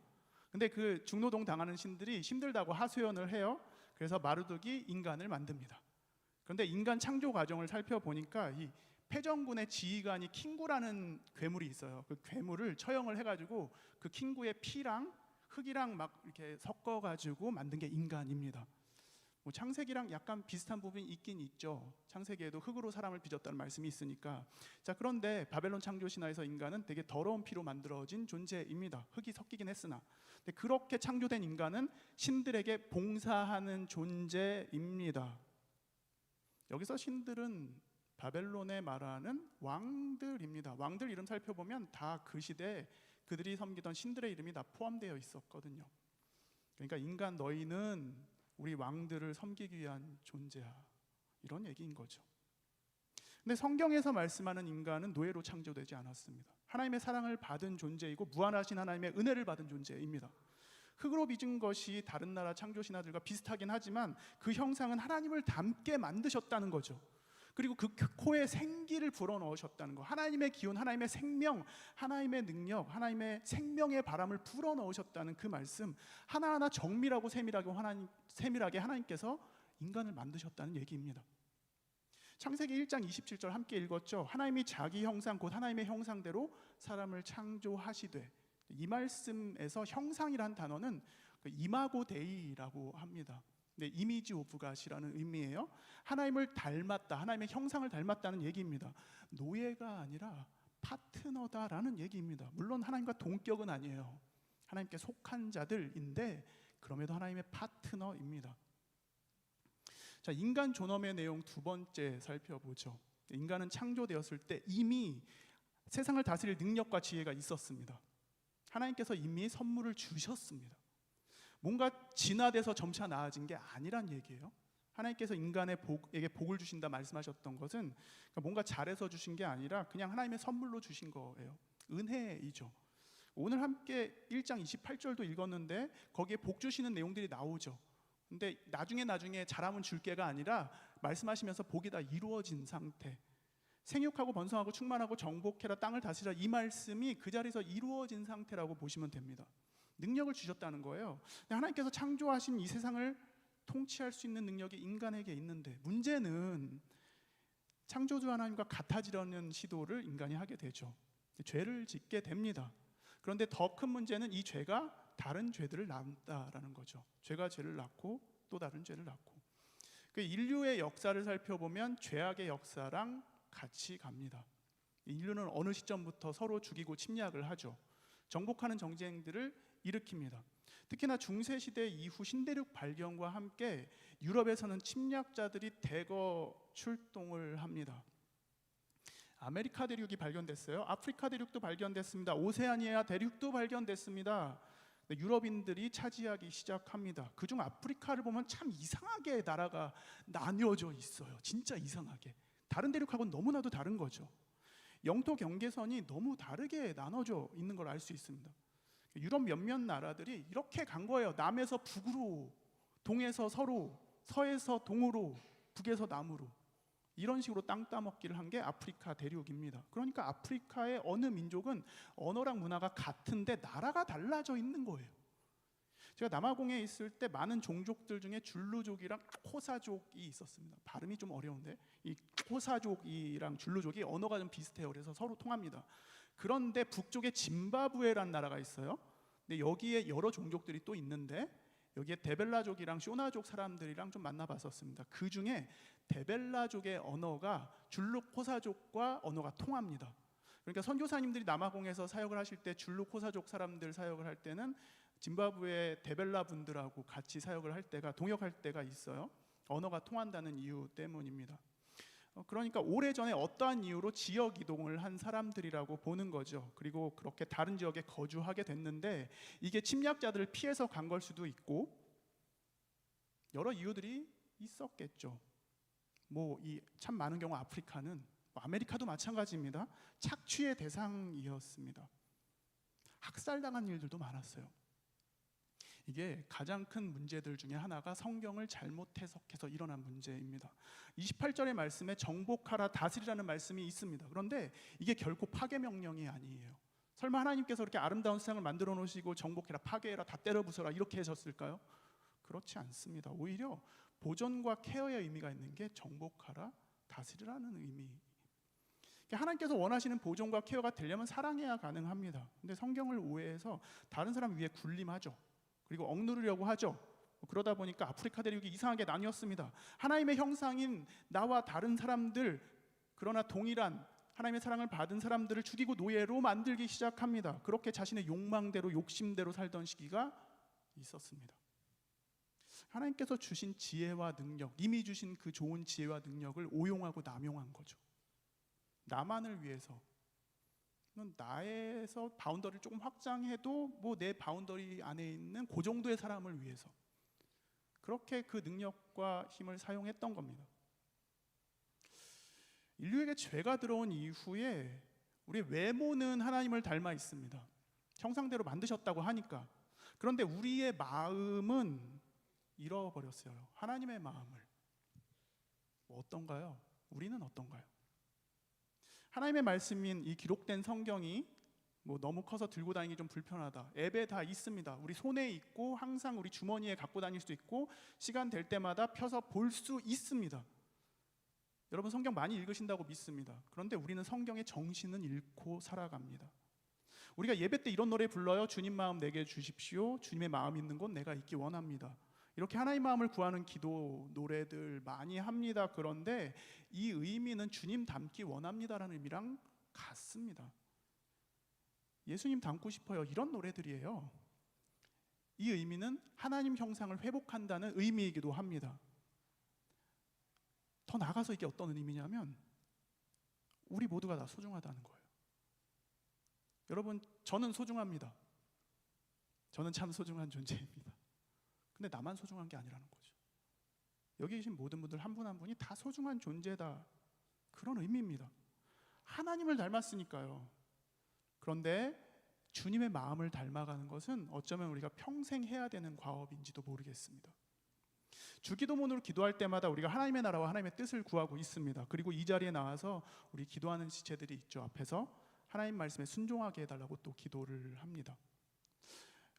근데 그 중노동 당하는 신들이 힘들다고 하소연을 해요. 그래서 마르둑이 인간을 만듭니다. 그런데 인간 창조 과정을 살펴보니까 이 패전군의 지휘관이 킹구라는 괴물이 있어요. 그 괴물을 처형을 해가지고 그 킹구의 피랑 흙이랑 막 이렇게 섞어가지고 만든 게 인간입니다. 창세기랑 약간 비슷한 부분이 있긴 있죠. 창세기에도 흙으로 사람을 빚었다는 말씀이 있으니까. 자, 그런데 바벨론 창조 신화에서 인간은 되게 더러운 피로 만들어진 존재입니다. 흙이 섞이긴 했으나. 근데 그렇게 창조된 인간은 신들에게 봉사하는 존재입니다. 여기서 신들은 바벨론에 말하는 왕들입니다. 왕들 이름 살펴보면 다 그 시대에 그들이 섬기던 신들의 이름이 다 포함되어 있었거든요. 그러니까 인간 너희는 우리 왕들을 섬기기 위한 존재야, 이런 얘기인 거죠. 근데 성경에서 말씀하는 인간은 노예로 창조되지 않았습니다. 하나님의 사랑을 받은 존재이고 무한하신 하나님의 은혜를 받은 존재입니다. 흙으로 빚은 것이 다른 나라 창조 신화들과 비슷하긴 하지만 그 형상은 하나님을 닮게 만드셨다는 거죠. 그리고 그 코에 생기를 불어넣으셨다는 거. 하나님의 기운, 하나님의 생명, 하나님의 능력, 하나님의 생명의 바람을 불어넣으셨다는 그 말씀, 하나하나 정밀하고 세밀하게 하나님께서 인간을 만드셨다는 얘기입니다. 창세기 1장 27절 함께 읽었죠. 하나님이 자기 형상 곧 하나님의 형상대로 사람을 창조하시되, 이 말씀에서 형상이란 단어는 이마고 데이라고 합니다. 이미지 오브 갓이라는 의미예요. 하나님을 닮았다, 하나님의 형상을 닮았다는 얘기입니다. 노예가 아니라 파트너다라는 얘기입니다. 물론 하나님과 동격은 아니에요. 하나님께 속한 자들인데 그럼에도 하나님의 파트너입니다. 자, 인간 존엄의 내용 두 번째 살펴보죠. 인간은 창조되었을 때 이미 세상을 다스릴 능력과 지혜가 있었습니다. 하나님께서 이미 선물을 주셨습니다. 뭔가 진화돼서 점차 나아진 게 아니란 얘기예요. 하나님께서 인간에게 복을 주신다 말씀하셨던 것은 뭔가 잘해서 주신 게 아니라 그냥 하나님의 선물로 주신 거예요. 은혜이죠. 오늘 함께 1장 28절도 읽었는데 거기에 복 주시는 내용들이 나오죠. 근데 나중에 잘하면 줄게가 아니라 말씀하시면서 복이 다 이루어진 상태, 생육하고 번성하고 충만하고 정복해라 땅을 다스리라, 이 말씀이 그 자리에서 이루어진 상태라고 보시면 됩니다. 능력을 주셨다는 거예요. 하나님께서 창조하신 이 세상을 통치할 수 있는 능력이 인간에게 있는데, 문제는 창조주 하나님과 같아지려는 시도를 인간이 하게 되죠. 죄를 짓게 됩니다. 그런데 더 큰 문제는 이 죄가 다른 죄들을 낳는다라는 거죠. 죄가 죄를 낳고 또 다른 죄를 낳고. 그 인류의 역사를 살펴보면 죄악의 역사랑 같이 갑니다. 인류는 어느 시점부터 서로 죽이고 침략을 하죠. 정복하는 정쟁들을 일으킵니다. 특히나 중세시대 이후 신대륙 발견과 함께 유럽에서는 침략자들이 대거 출동을 합니다. 아메리카 대륙이 발견됐어요. 아프리카 대륙도 발견됐습니다. 오세아니아 대륙도 발견됐습니다. 유럽인들이 차지하기 시작합니다. 그중 아프리카를 보면 참 이상하게 나라가 나뉘어져 있어요. 진짜 이상하게. 다른 대륙하고는 너무나도 다른 거죠. 영토 경계선이 너무 다르게 나눠져 있는 걸 알 수 있습니다. 유럽 몇몇 나라들이 이렇게 간 거예요. 남에서 북으로, 동에서 서로, 서에서 동으로, 북에서 남으로. 이런 식으로 땅 따먹기를 한 게 아프리카 대륙입니다. 그러니까 아프리카의 어느 민족은 언어랑 문화가 같은데 나라가 달라져 있는 거예요. 제가 남아공에 있을 때 많은 종족들 중에 줄루족이랑 호사족이 있었습니다. 발음이 좀 어려운데 이 호사족이랑 줄루족이 언어가 좀 비슷해요. 그래서 서로 통합니다. 그런데 북쪽에 짐바브웨라는 나라가 있어요. 근데 여기에 여러 종족들이 또 있는데 여기에 데벨라족이랑 쇼나족 사람들이랑 좀 만나봤었습니다. 그 중에 데벨라족의 언어가 줄룩 호사족과 언어가 통합니다. 그러니까 선교사님들이 남아공에서 사역을 하실 때 줄룩 호사족 사람들 사역을 할 때는 짐바브웨 데벨라 분들하고 같이 사역을 할 때가, 동역할 때가 있어요. 언어가 통한다는 이유 때문입니다. 그러니까 오래전에 어떠한 이유로 지역 이동을 한 사람들이라고 보는 거죠. 그리고 그렇게 다른 지역에 거주하게 됐는데 이게 침략자들을 피해서 간 걸 수도 있고 여러 이유들이 있었겠죠. 이 참 많은 경우 아프리카는, 아메리카도 마찬가지입니다. 착취의 대상이었습니다. 학살당한 일들도 많았어요. 이게 가장 큰 문제들 중에 하나가 성경을 잘못 해석해서 일어난 문제입니다. 28절의 말씀에 정복하라 다스리라는 말씀이 있습니다. 그런데 이게 결코 파괴 명령이 아니에요. 설마 하나님께서 그렇게 아름다운 세상을 만들어 놓으시고 정복해라, 파괴해라, 다 때려 부숴라 이렇게 하셨을까요? 그렇지 않습니다. 오히려 보존과 케어의 의미가 있는 게 정복하라, 다스리라는 의미. 하나님께서 원하시는 보존과 케어가 되려면 사랑해야 가능합니다. 근데 성경을 오해해서 다른 사람 위에 군림하죠. 그리고 억누르려고 하죠. 그러다 보니까 아프리카 대륙이 이상하게 나뉘었습니다. 하나님의 형상인 나와 다른 사람들, 그러나 동일한 하나님의 사랑을 받은 사람들을 죽이고 노예로 만들기 시작합니다. 그렇게 자신의 욕망대로, 욕심대로 살던 시기가 있었습니다. 하나님께서 주신 지혜와 능력, 이미 주신 그 좋은 지혜와 능력을 오용하고 남용한 거죠. 나만을 위해서, 나에서 바운더리를 조금 확장해도 내 바운더리 안에 있는 그 정도의 사람을 위해서 그렇게 그 능력과 힘을 사용했던 겁니다. 인류에게 죄가 들어온 이후에 우리 외모는 하나님을 닮아 있습니다. 형상대로 만드셨다고 하니까. 그런데 우리의 마음은 잃어버렸어요. 하나님의 마음을. 어떤가요? 우리는 어떤가요? 하나님의 말씀인 이 기록된 성경이 너무 커서 들고 다니기 좀 불편하다. 앱에 다 있습니다. 우리 손에 있고 항상 우리 주머니에 갖고 다닐 수 있고 시간 될 때마다 펴서 볼 수 있습니다. 여러분 성경 많이 읽으신다고 믿습니다. 그런데 우리는 성경의 정신은 잃고 살아갑니다. 우리가 예배 때 이런 노래 불러요. 주님 마음 내게 주십시오. 주님의 마음 있는 곳 내가 있기 원합니다. 이렇게 하나님 마음을 구하는 기도 노래들 많이 합니다. 그런데 이 의미는 주님 닮기 원합니다라는 의미랑 같습니다. 예수님 닮고 싶어요. 이런 노래들이에요. 이 의미는 하나님 형상을 회복한다는 의미이기도 합니다. 더 나아가서 이게 어떤 의미냐면 우리 모두가 다 소중하다는 거예요. 여러분, 저는 소중합니다. 저는 참 소중한 존재입니다. 근데 나만 소중한 게 아니라는 거죠. 여기 계신 모든 분들 한 분 한 분이 다 소중한 존재다. 그런 의미입니다. 하나님을 닮았으니까요. 그런데 주님의 마음을 닮아가는 것은 어쩌면 우리가 평생 해야 되는 과업인지도 모르겠습니다. 주기도문으로 기도할 때마다 우리가 하나님의 나라와 하나님의 뜻을 구하고 있습니다. 그리고 이 자리에 나와서 우리 기도하는 지체들이 있죠. 앞에서 하나님 말씀에 순종하게 해달라고 또 기도를 합니다.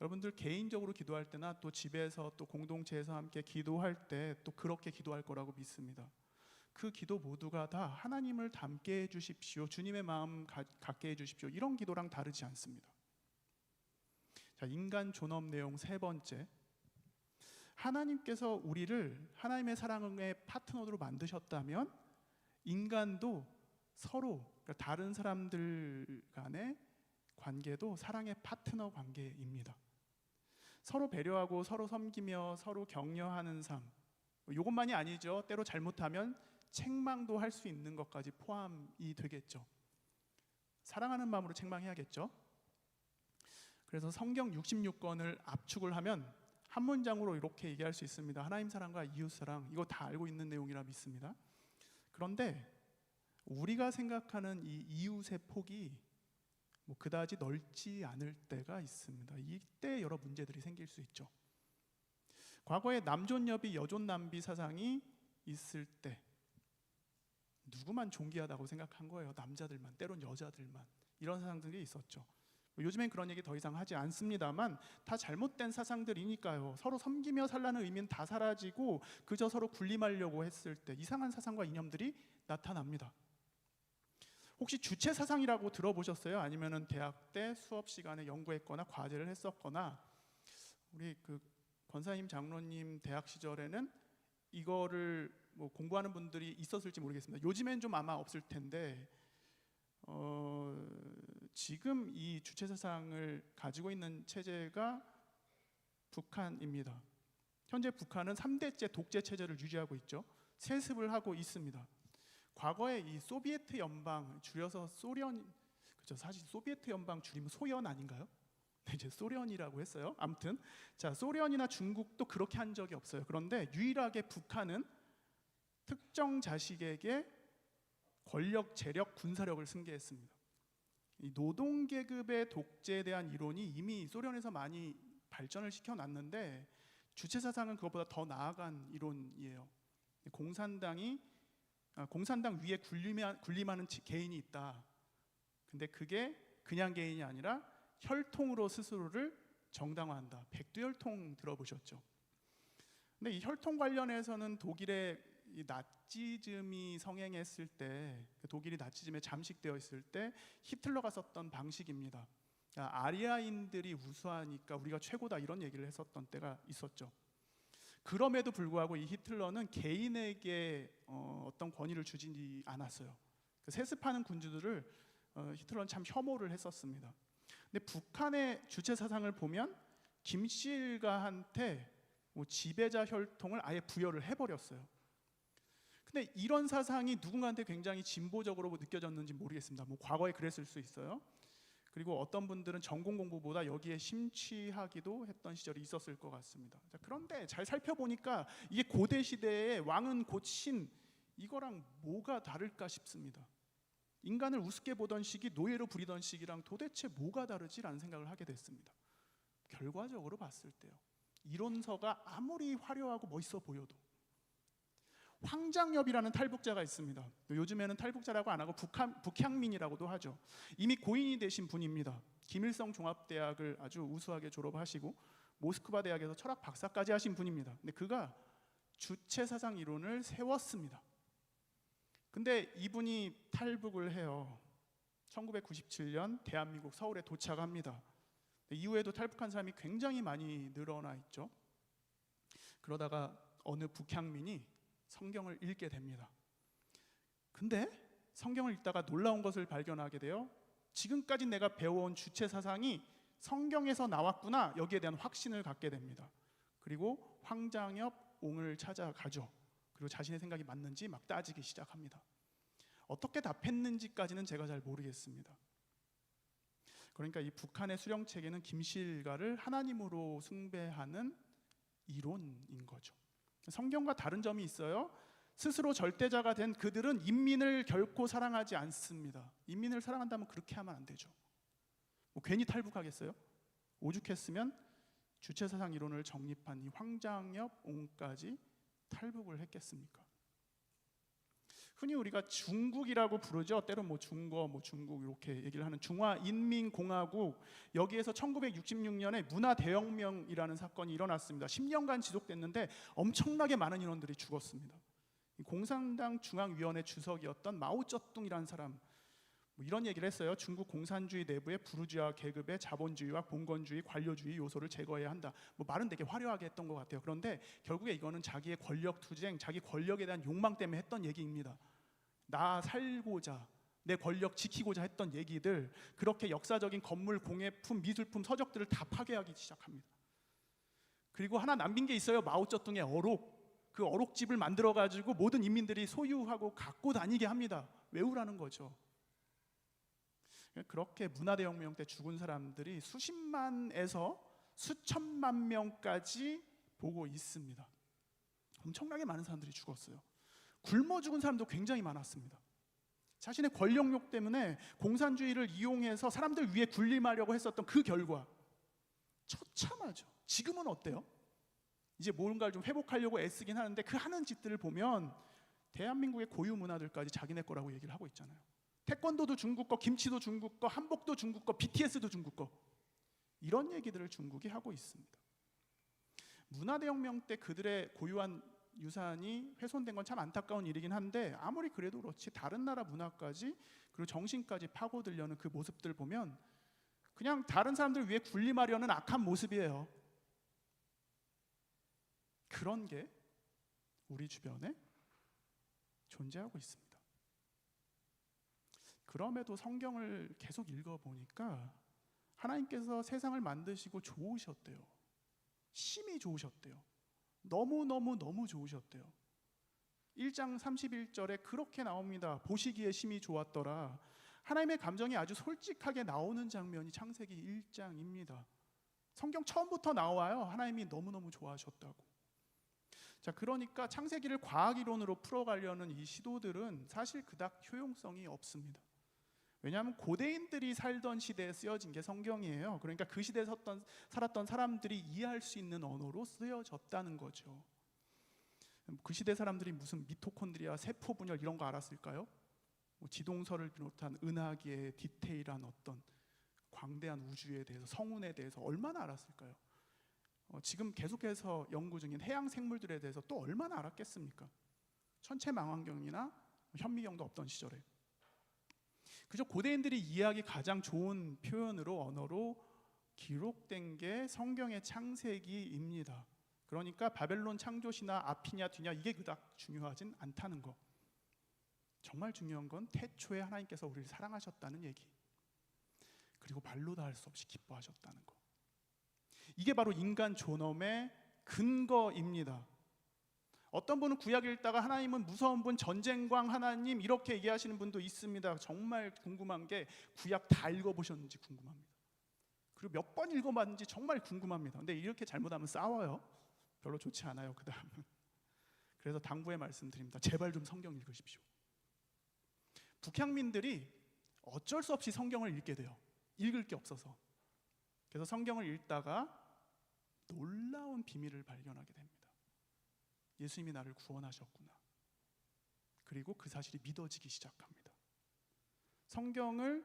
여러분들 개인적으로 기도할 때나 또 집에서 또 공동체에서 함께 기도할 때 또 그렇게 기도할 거라고 믿습니다. 그 기도 모두가 다 하나님을 닮게 해주십시오, 주님의 마음 갖게 해주십시오, 이런 기도랑 다르지 않습니다. 자, 인간 존엄 내용 세 번째, 하나님께서 우리를 하나님의 사랑의 파트너로 만드셨다면 인간도 서로, 그러니까 다른 사람들 간의 관계도 사랑의 파트너 관계입니다. 서로 배려하고 서로 섬기며 서로 격려하는 삶, 이것만이 아니죠. 때로 잘못하면 책망도 할 수 있는 것까지 포함이 되겠죠. 사랑하는 마음으로 책망해야겠죠. 그래서 성경 66권을 압축을 하면 한 문장으로 이렇게 얘기할 수 있습니다. 하나님 사랑과 이웃 사랑, 이거 다 알고 있는 내용이라 믿습니다. 그런데 우리가 생각하는 이 이웃의 폭이 그다지 넓지 않을 때가 있습니다. 이때 여러 문제들이 생길 수 있죠. 과거에 남존여비 여존남비 사상이 있을 때 누구만 존귀하다고 생각한 거예요. 남자들만, 때론 여자들만, 이런 사상들이 있었죠. 요즘엔 그런 얘기 더 이상 하지 않습니다만 다 잘못된 사상들이니까요. 서로 섬기며 살라는 의미는 다 사라지고 그저 서로 군림하려고 했을 때 이상한 사상과 이념들이 나타납니다. 혹시 주체 사상이라고 들어보셨어요? 아니면은 대학 때 수업 시간에 연구했거나 과제를 했었거나, 우리 그 권사님 장로님 대학 시절에는 이거를 공부하는 분들이 있었을지 모르겠습니다. 요즘엔 좀 아마 없을 텐데 지금 이 주체 사상을 가지고 있는 체제가 북한입니다. 현재 북한은 3대째 독재 체제를 유지하고 있죠. 세습을 하고 있습니다. 과거에 이 소비에트 연방, 줄여서 소련, 그렇죠. 사실 소비에트 연방 줄이면 소연 아닌가요? 이제 소련이라고 했어요. 아무튼 자, 소련이나 중국도 그렇게 한 적이 없어요. 그런데 유일하게 북한은 특정 자식에게 권력, 재력, 군사력을 승계했습니다. 이 노동계급의 독재에 대한 이론이 이미 소련에서 많이 발전을 시켜놨는데 주체 사상은 그것보다 더 나아간 이론이에요. 공산당 위에 군림하는 개인이 있다. 근데 그게 그냥 개인이 아니라 혈통으로 스스로를 정당화한다. 백두혈통 들어보셨죠? 근데 이 혈통 관련해서는 독일의 이 나치즘이 성행했을 때, 독일이 나치즘에 잠식되어 있을 때 히틀러가 썼던 방식입니다. 아리아인들이 우수하니까 우리가 최고다, 이런 얘기를 했었던 때가 있었죠. 그럼에도 불구하고 이 히틀러는 개인에게 어떤 권위를 주지 않았어요. 세습하는 군주들을 히틀러는 참 혐오를 했었습니다. 근데 북한의 주체 사상을 보면 김씨일가한테 지배자 혈통을 아예 부여를 해버렸어요. 근데 이런 사상이 누군가한테 굉장히 진보적으로 느껴졌는지 모르겠습니다. 과거에 그랬을 수 있어요. 그리고 어떤 분들은 전공 공부보다 여기에 심취하기도 했던 시절이 있었을 것 같습니다. 자, 그런데 잘 살펴보니까 이게 고대 시대의 왕은 곧 신, 이거랑 뭐가 다를까 싶습니다. 인간을 우습게 보던 시기, 노예로 부리던 시기랑 도대체 뭐가 다르지라는 생각을 하게 됐습니다. 결과적으로 봤을 때요, 이론서가 아무리 화려하고 멋있어 보여도 황장엽이라는 탈북자가 있습니다. 요즘에는 탈북자라고 안 하고 북향민이라고도 하죠. 이미 고인이 되신 분입니다. 김일성 종합대학을 아주 우수하게 졸업하시고 모스크바 대학에서 철학 박사까지 하신 분입니다. 근데 그가 주체사상 이론을 세웠습니다. 근데 이분이 탈북을 해요. 1997년 대한민국 서울에 도착합니다. 이후에도 탈북한 사람이 굉장히 많이 늘어나 있죠. 그러다가 어느 북향민이 성경을 읽게 됩니다. 근데 성경을 읽다가 놀라운 것을 발견하게 돼요. 지금까지 내가 배워온 주체 사상이 성경에서 나왔구나, 여기에 대한 확신을 갖게 됩니다. 그리고 황장엽 옹을 찾아가죠. 그리고 자신의 생각이 맞는지 막 따지기 시작합니다. 어떻게 답했는지까지는 제가 잘 모르겠습니다. 그러니까 이 북한의 수령체계는 김실가를 하나님으로 숭배하는 이론인 거죠. 성경과 다른 점이 있어요. 스스로 절대자가 된 그들은 인민을 결코 사랑하지 않습니다. 인민을 사랑한다면 그렇게 하면 안 되죠. 뭐 괜히 탈북하겠어요? 오죽했으면 주체사상 이론을 정립한 이 황장엽 옹까지 탈북을 했겠습니까? 흔히 우리가 중국이라고 부르죠. 때론 뭐 중거, 뭐 중국 이렇게 얘기를 하는 중화인민공화국, 여기에서 1966년에 문화대혁명이라는 사건이 일어났습니다. 10년간 지속됐는데 엄청나게 많은 인원들이 죽었습니다. 공산당 중앙위원회 주석이었던 마오쩌둥이라는 사람, 뭐 이런 얘기를 했어요. 중국 공산주의 내부의 부르주아 계급의 자본주의와 봉건주의, 관료주의 요소를 제거해야 한다. 뭐 말은 되게 화려하게 했던 것 같아요. 그런데 결국에 이거는 자기의 권력 투쟁, 자기 권력에 대한 욕망 때문에 했던 얘기입니다. 나 살고자, 내 권력 지키고자 했던 얘기들, 그렇게 역사적인 건물, 공예품, 미술품, 서적들을 다 파괴하기 시작합니다. 그리고 하나 남긴 게 있어요. 마오쩌둥의 어록. 그 어록집을 만들어가지고 모든 인민들이 소유하고 갖고 다니게 합니다. 외우라는 거죠. 그렇게 문화대혁명 때 죽은 사람들이 수십만에서 수천만 명까지 보고 있습니다. 엄청나게 많은 사람들이 죽었어요. 굶어 죽은 사람도 굉장히 많았습니다. 자신의 권력욕 때문에 공산주의를 이용해서 사람들 위에 군림하려고 했었던 그 결과 처참하죠. 지금은 어때요? 이제 뭔가를 좀 회복하려고 애쓰긴 하는데 그 하는 짓들을 보면 대한민국의 고유 문화들까지 자기네 거라고 얘기를 하고 있잖아요. 태권도도 중국 거, 김치도 중국 거, 한복도 중국 거, BTS도 중국 거, 이런 얘기들을 중국이 하고 있습니다. 문화대혁명 때 그들의 고유한 유산이 훼손된 건 참 안타까운 일이긴 한데, 아무리 그래도 그렇지 다른 나라 문화까지 그리고 정신까지 파고들려는 그 모습들 보면 그냥 다른 사람들 위해 군림하려는 악한 모습이에요. 그런 게 우리 주변에 존재하고 있습니다. 그럼에도 성경을 계속 읽어보니까 하나님께서 세상을 만드시고 좋으셨대요. 심히 좋으셨대요. 너무 좋으셨대요. 1장 31절에 그렇게 나옵니다. 보시기에 심히 좋았더라. 하나님의 감정이 아주 솔직하게 나오는 장면이 창세기 1장입니다. 성경 처음부터 나와요. 하나님이 너무너무 좋아하셨다고. 자, 그러니까 창세기를 과학이론으로 풀어가려는 이 시도들은 사실 그닥 효용성이 없습니다. 왜냐하면 고대인들이 살던 시대에 쓰여진 게 성경이에요. 그러니까 그 시대에 살았던 사람들이 이해할 수 있는 언어로 쓰여졌다는 거죠. 그 시대 사람들이 무슨 미토콘드리아, 세포 분열 이런 거 알았을까요? 뭐 지동설을 비롯한 은하계의 디테일한 어떤 광대한 우주에 대해서, 성운에 대해서 얼마나 알았을까요? 지금 계속해서 연구 중인 해양 생물들에 대해서 또 얼마나 알았겠습니까? 천체망원경이나 현미경도 없던 시절에. 그저 고대인들이 이해하기 가장 좋은 표현으로, 언어로 기록된 게 성경의 창세기입니다. 그러니까 바벨론 창조시나 앞이냐 뒤냐 이게 그닥 중요하진 않다는 거. 정말 중요한 건 태초에 하나님께서 우리를 사랑하셨다는 얘기, 그리고 말로 다 할 수 없이 기뻐하셨다는 거. 이게 바로 인간 존엄의 근거입니다. 어떤 분은 구약 읽다가 하나님은 무서운 분, 전쟁광 하나님 이렇게 얘기하시는 분도 있습니다. 정말 궁금한 게 구약 다 읽어보셨는지 궁금합니다. 그리고 몇 번 읽어봤는지 정말 궁금합니다. 근데 이렇게 잘못하면 싸워요. 별로 좋지 않아요. 그 다음은. 그래서 당부의 말씀드립니다. 제발 좀 성경 읽으십시오. 북향민들이 어쩔 수 없이 성경을 읽게 돼요. 읽을 게 없어서. 그래서 성경을 읽다가 놀라운 비밀을 발견하게 됩니다. 예수님이 나를 구원하셨구나. 그리고 그 사실이 믿어지기 시작합니다. 성경을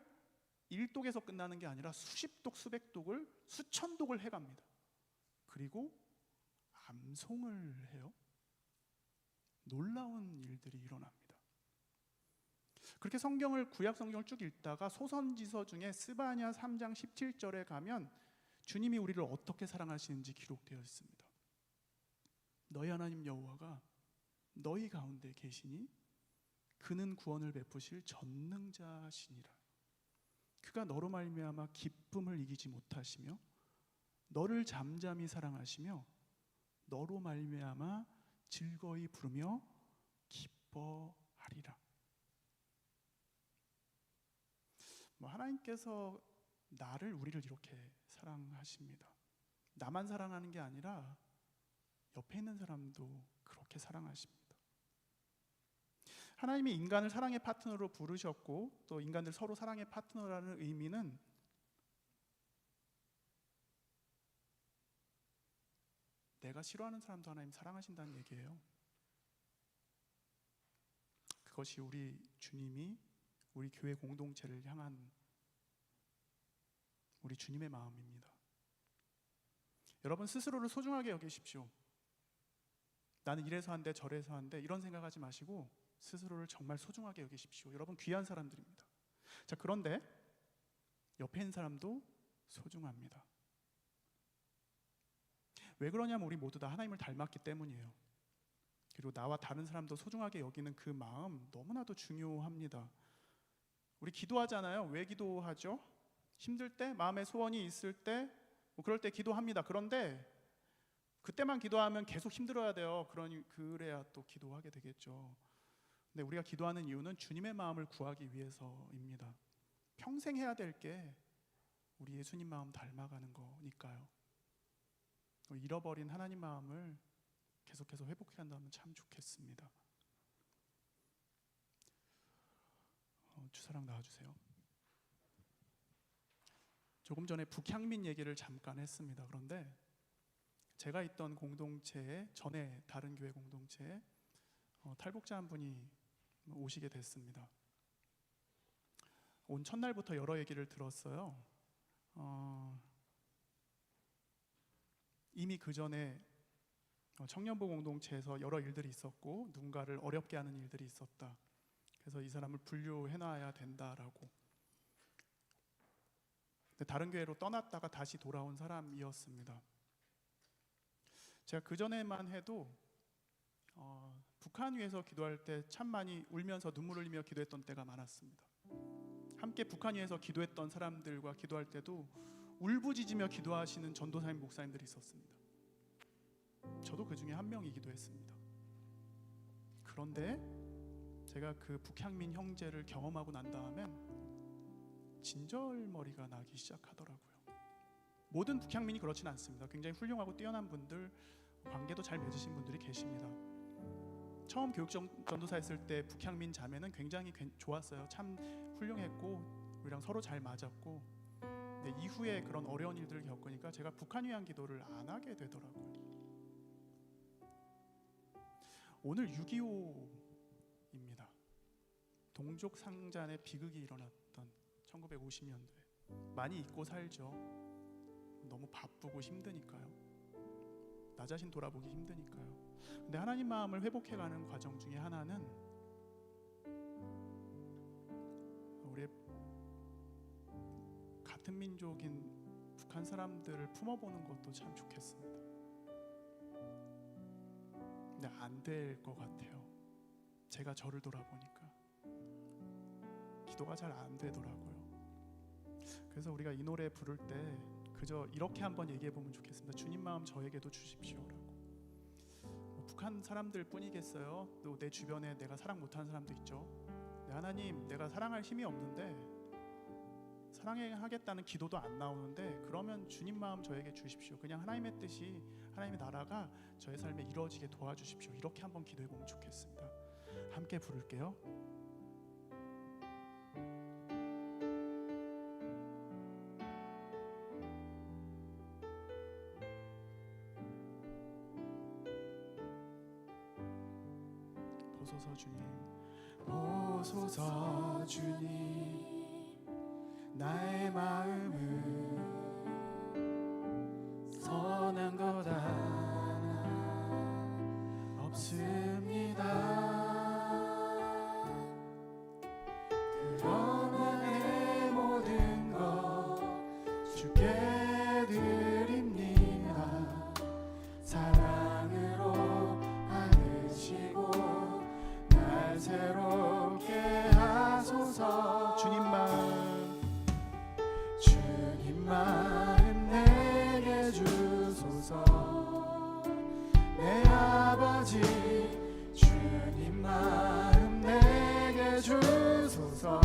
1독에서 끝나는 게 아니라 수십 독, 수백 독을, 수천 독을 해갑니다. 그리고 암송을 해요. 놀라운 일들이 일어납니다. 그렇게 성경을, 구약 성경을 쭉 읽다가 소선지서 중에 스바냐 3장 17절에 가면 주님이 우리를 어떻게 사랑하시는지 기록되어 있습니다. 너희 하나님 여호와가 너희 가운데 계시니 그는 구원을 베푸실 전능자시니라. 그가 너로 말미암아 기쁨을 이기지 못하시며 너를 잠잠히 사랑하시며 너로 말미암아 즐거이 부르며 기뻐하리라. 하나님께서 우리를 이렇게 사랑하십니다. 나만 사랑하는 게 아니라 옆에 있는 사람도 그렇게 사랑하십니다. 하나님이 인간을 사랑의 파트너로 부르셨고 또 인간들 서로 사랑의 파트너라는 의미는 내가 싫어하는 사람도 하나님 사랑하신다는 얘기예요. 그것이 우리 주님이 우리 교회 공동체를 향한 우리 주님의 마음입니다. 여러분 스스로를 소중하게 여기십시오. 나는 이래서 한데 저래서 한데 이런 생각하지 마시고 스스로를 정말 소중하게 여기십시오. 여러분 귀한 사람들입니다. 자, 그런데 옆에 있는 사람도 소중합니다. 왜 그러냐면 우리 모두 다 하나님을 닮았기 때문이에요. 그리고 나와 다른 사람도 소중하게 여기는 그 마음 너무나도 중요합니다. 우리 기도하잖아요. 왜 기도하죠? 힘들 때, 마음의 소원이 있을 때, 그럴 때 기도합니다. 그런데 그때만 기도하면 계속 힘들어야 돼요. 그래야 또 기도하게 되겠죠. 근데 우리가 기도하는 이유는 주님의 마음을 구하기 위해서입니다. 평생 해야 될 게 우리 예수님 마음 닮아가는 거니까요. 잃어버린 하나님 마음을 계속해서 회복해 간다면 참 좋겠습니다. 주사랑 나와주세요. 조금 전에 북향민 얘기를 잠깐 했습니다. 그런데 제가 있던 공동체에, 전에 다른 교회 공동체에 탈북자 한 분이 오시게 됐습니다. 온 첫날부터 여러 얘기를 들었어요. 이미 그 전에 청년부 공동체에서 여러 일들이 있었고 누군가를 어렵게 하는 일들이 있었다. 그래서 이 사람을 분류해놔야 된다라고. 근데 다른 교회로 떠났다가 다시 돌아온 사람이었습니다. 제가 그 전에만 해도 북한 위해서 기도할 때 참 많이 울면서 눈물 흘리며 기도했던 때가 많았습니다. 함께 북한 위해서 기도했던 사람들과 기도할 때도 울부짖으며 기도하시는 전도사님 목사님들이 있었습니다. 저도 그 중에 한 명이기도 했습니다. 그런데 제가 그 북향민 형제를 경험하고 난 다음엔 진절머리가 나기 시작하더라고요. 모든 북향민이 그렇진 않습니다. 굉장히 훌륭하고 뛰어난 분들, 관계도 잘 맺으신 분들이 계십니다. 처음 교육전도사 했을 때 북향민 자매는 굉장히 좋았어요. 참 훌륭했고 우리랑 서로 잘 맞았고, 근데 이후에 그런 어려운 일들을 겪으니까 제가 북한 위한 기도를 안 하게 되더라고요. 오늘 6.25입니다. 동족 상잔의 비극이 일어났던 1950년도에 많이 잊고 살죠. 너무 바쁘고 힘드니까요. 나 자신 돌아보기 힘드니까요. 근데 하나님 마음을 회복해가는 과정 중에 하나는 우리 같은 민족인 북한 사람들을 품어보는 것도 참 좋겠습니다. 근데 안 될 것 같아요. 제가 저를 돌아보니까 기도가 잘 안 되더라고요. 그래서 우리가 이 노래 부를 때 그저 이렇게 한번 얘기해 보면 좋겠습니다. 주님 마음 저에게도 주십시오라고. 북한 사람들 뿐이겠어요? 또 내 주변에 내가 사랑 못하는 사람도 있죠. 네, 하나님, 내가 사랑할 힘이 없는데 사랑하겠다는 기도도 안 나오는데 그러면 주님 마음 저에게 주십시오. 그냥 하나님의 뜻이 하나님의 나라가 저의 삶에 이루어지게 도와주십시오. 이렇게 한번 기도해 보면 좋겠습니다. 함께 부를게요. 보소서 주님, 보소서 주님, 나의 마음을 선한 것 하나 없습니다. 그러나 내 모든 것 주께 드립니다. 사랑으로 안으시고 날 새롭게 하소서. 주님 마음 내게 주소서. 내 아버지 주님 마음 내게 주소서.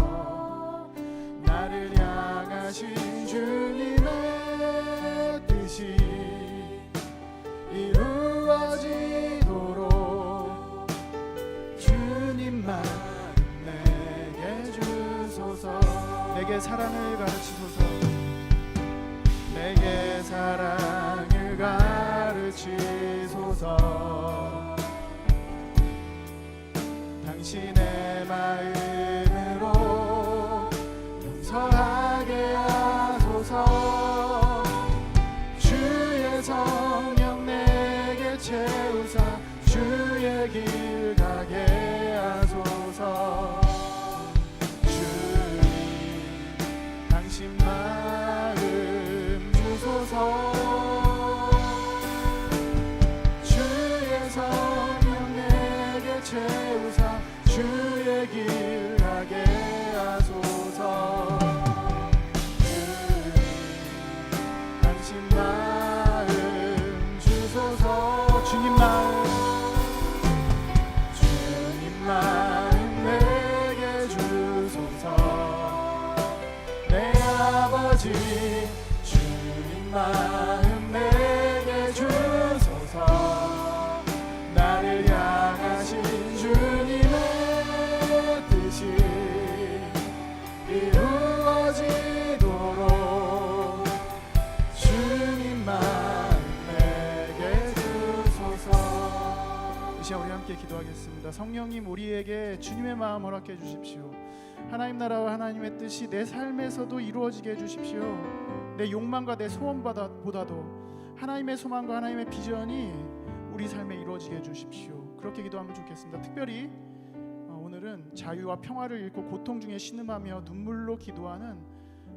나를 향하신 주님의 뜻이 이루어지도록 주님 마음 내게 주소서. 내게 사랑을 가르치소서. 내게 사랑을 가르치소서. 당신의 마음으로 용서하게 하소서. 주의 성령 내게 채우사 주의 길 가게 하소서. 주님 당신 마음 주의 성령 내게 채우사 주의 길 가게 하소서. 주님 당신 마음 주소서. 주님 마음 내게 주소서. 내 아버지 마음 내게 주소서. 나를 향하신 주님의 뜻이 이루어지도록 주님 마음 내게 주소서. 이 시간 우리 함께 기도하겠습니다. 성령님 우리에게 주님의 마음 허락해 주십시오. 하나님 나라와 하나님의 뜻이 내 삶에서도 이루어지게 해주십시오. 내 욕망과 내 소원보다도 하나님의 소망과 하나님의 비전이 우리 삶에 이루어지게 해주십시오. 그렇게 기도하면 좋겠습니다. 특별히 오늘은 자유와 평화를 잃고 고통 중에 신음하며 눈물로 기도하는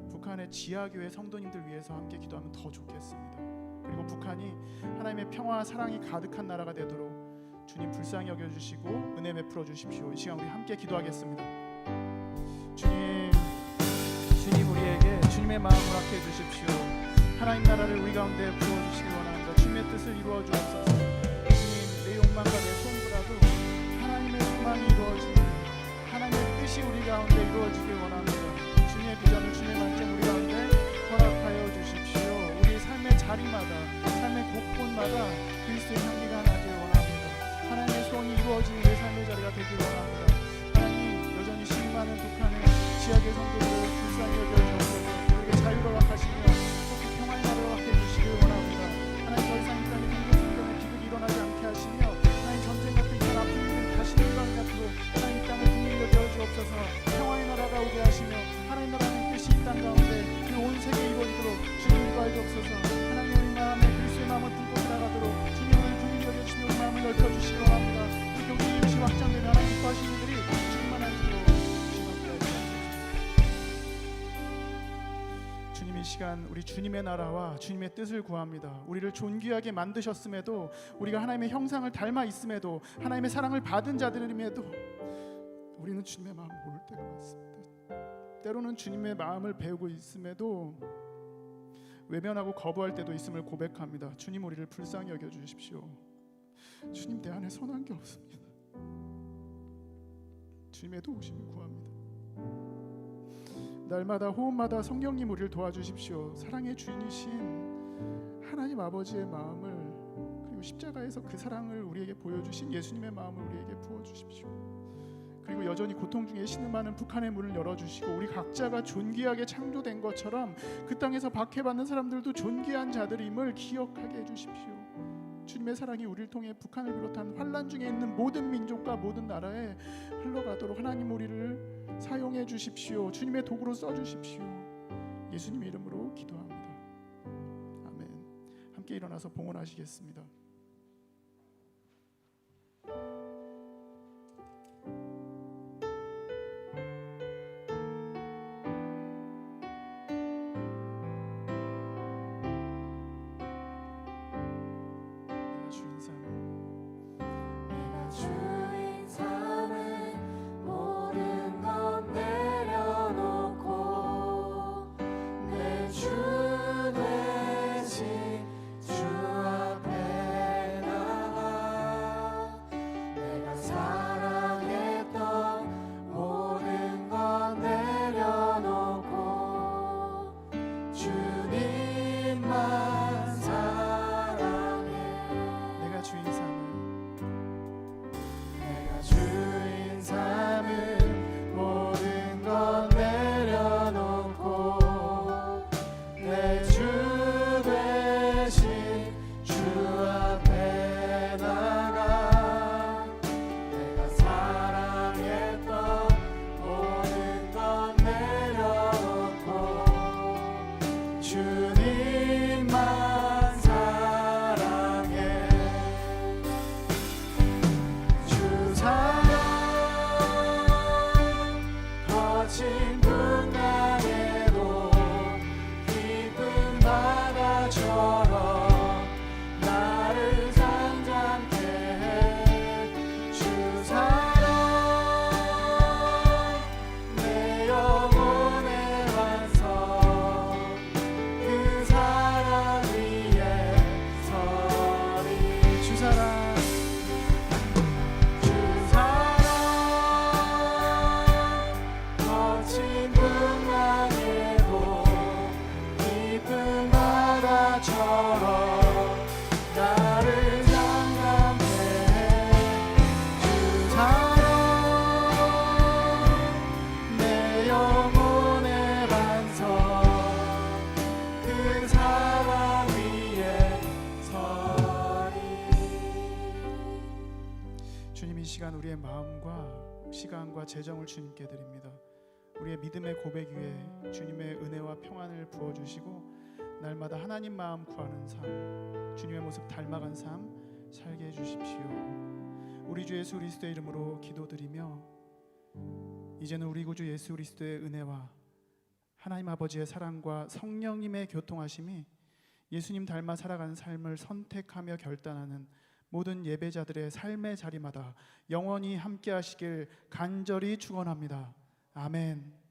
북한의 지하교회 성도님들 위해서 함께 기도하면 더 좋겠습니다. 그리고 북한이 하나님의 평화와 사랑이 가득한 나라가 되도록 주님 불쌍히 여겨주시고 은혜 베풀어 주십시오. 이 시간 우리 함께 기도하겠습니다. 주님 우리에게 주님의 마음을 허락해 주십시오. 하나님 나라를 우리 가운데 부어주시기 원합니다. 주님의 뜻을 이루어 주옵소서. 주님 내 욕망과 내 소원보다도 하나님의 소망이 이루어지는 하나님의 뜻이 우리 가운데 이루어지길 원합니다. 주님의 비전을 주님의 말씀 우리 가운데 허락하여 주십시오. 우리 삶의 자리마다 삶의 곳곳마다 그리스도의 향기가 나길 원합니다. 하나님의 소원이 이루어지는 우리 삶의 자리가 되길 원합니다. 하나님 여전히 심많은 북한의 지하교회 성도들을 불쌍히 여겨주옵소서. 우리에게 자유를 허락하시며 특히 평화의 나라를 허락해 주시길 원합니다. 하나님 더 이상 이 땅에 생존의 기득이 일어나지 않게 하시며 하나님 전쟁 같은 이런 아픈 일은 다시는 일어나지 않도록 하나님 이 땅을 국민이 여겨주옵소서. 평화의 나라가 오게 하시며 하나님 나라의 뜻이 이 땅 가운데 그 온 세계에 이루어지도록 주님 인도하여 주옵소서. 하나님 우리 마음에 그리스도의 마음을 품고 살아가도록 주님을 국민이 여겨주시며 우리 마음을 넓혀주시기 원합니다. 우리 교회 이웃이 확장되며 하나님 기뻐하시는 일들이 충만하시도록 주님 이 시간 우리 주님의 나라와 주님의 뜻을 구합니다. 우리를 존귀하게 만드셨음에도 우리가 하나님의 형상을 닮아 있음에도 하나님의 사랑을 받은 자들임에도 우리는 주님의 마음을 모를 때가 많습니다. 때로는 주님의 마음을 배우고 있음에도 외면하고 거부할 때도 있음을 고백합니다. 주님 우리를 불쌍히 여겨주십시오. 주님 내 안에 선한 게 없습니다. 주님의 도우심을 구합니다. 날마다 호흡마다 성령님 우리를 도와주십시오. 사랑의 주인이신 하나님 아버지의 마음을 십자가에서 그 사랑을 우리에게 보여주신 예수님의 마음을 우리에게 부어주십시오. 그리고 여전히 고통 중에 신음하는 북한의 문을 열어주시고 우리 각자가 존귀하게 창조된 것처럼 그 땅에서 박해받는 사람들도 존귀한 자들임을 기억하게 해주십시오. 주님의 사랑이 우리를 통해 북한을 비롯한 환난 중에 있는 모든 민족과 모든 나라에 흘러가도록 하나님 우리를 사용해 주십시오. 주님의 도구로 써주십시오. 예수님의 이름으로 기도합니다. 아멘. 함께 일어나서 봉헌하시겠습니다. 주인 삼은 모든 것 내려놓고 내 주 되신 주 앞에 나가 내가 사랑했던 모든 것 내려놓고 주님만 사랑해. 내가 주인 삼은 주인 삼은 모든 것 내려놓고 내 주 되신 주 앞에 나가 내가 사랑했던 모든 것 내려놓고 주님만 사랑해. 주 사랑 거친 풍랑에도 깊은 바다처럼 나를 잠잠케 해. 주 사랑 내 영혼의 완성 그 사랑 위에 서리. 주 사랑 주 사랑 거친 풍랑에도 깊은 바다처럼 나를 잠잠케 해. 주 사랑 내 영혼의 반석 그 사랑 위에 서리. 주님, 이 시간 우리의 마음과 시간과 재정을 주님께 드립니다. 우리의 믿음의 고백 위에 주님의 은혜와 평안을 부어주시고 날마다 하나님 마음 구하는 삶, 주님의 모습 닮아간 삶 살게 해주십시오. 우리 주 예수 그리스도의 이름으로 기도드리며 이제는 우리 구주 예수 그리스도의 은혜와 하나님 아버지의 사랑과 성령님의 교통하심이 예수님 닮아 살아가는 삶을 선택하며 결단하는 모든 예배자들의 삶의 자리마다 영원히 함께 하시길 간절히 축원합니다. 아멘.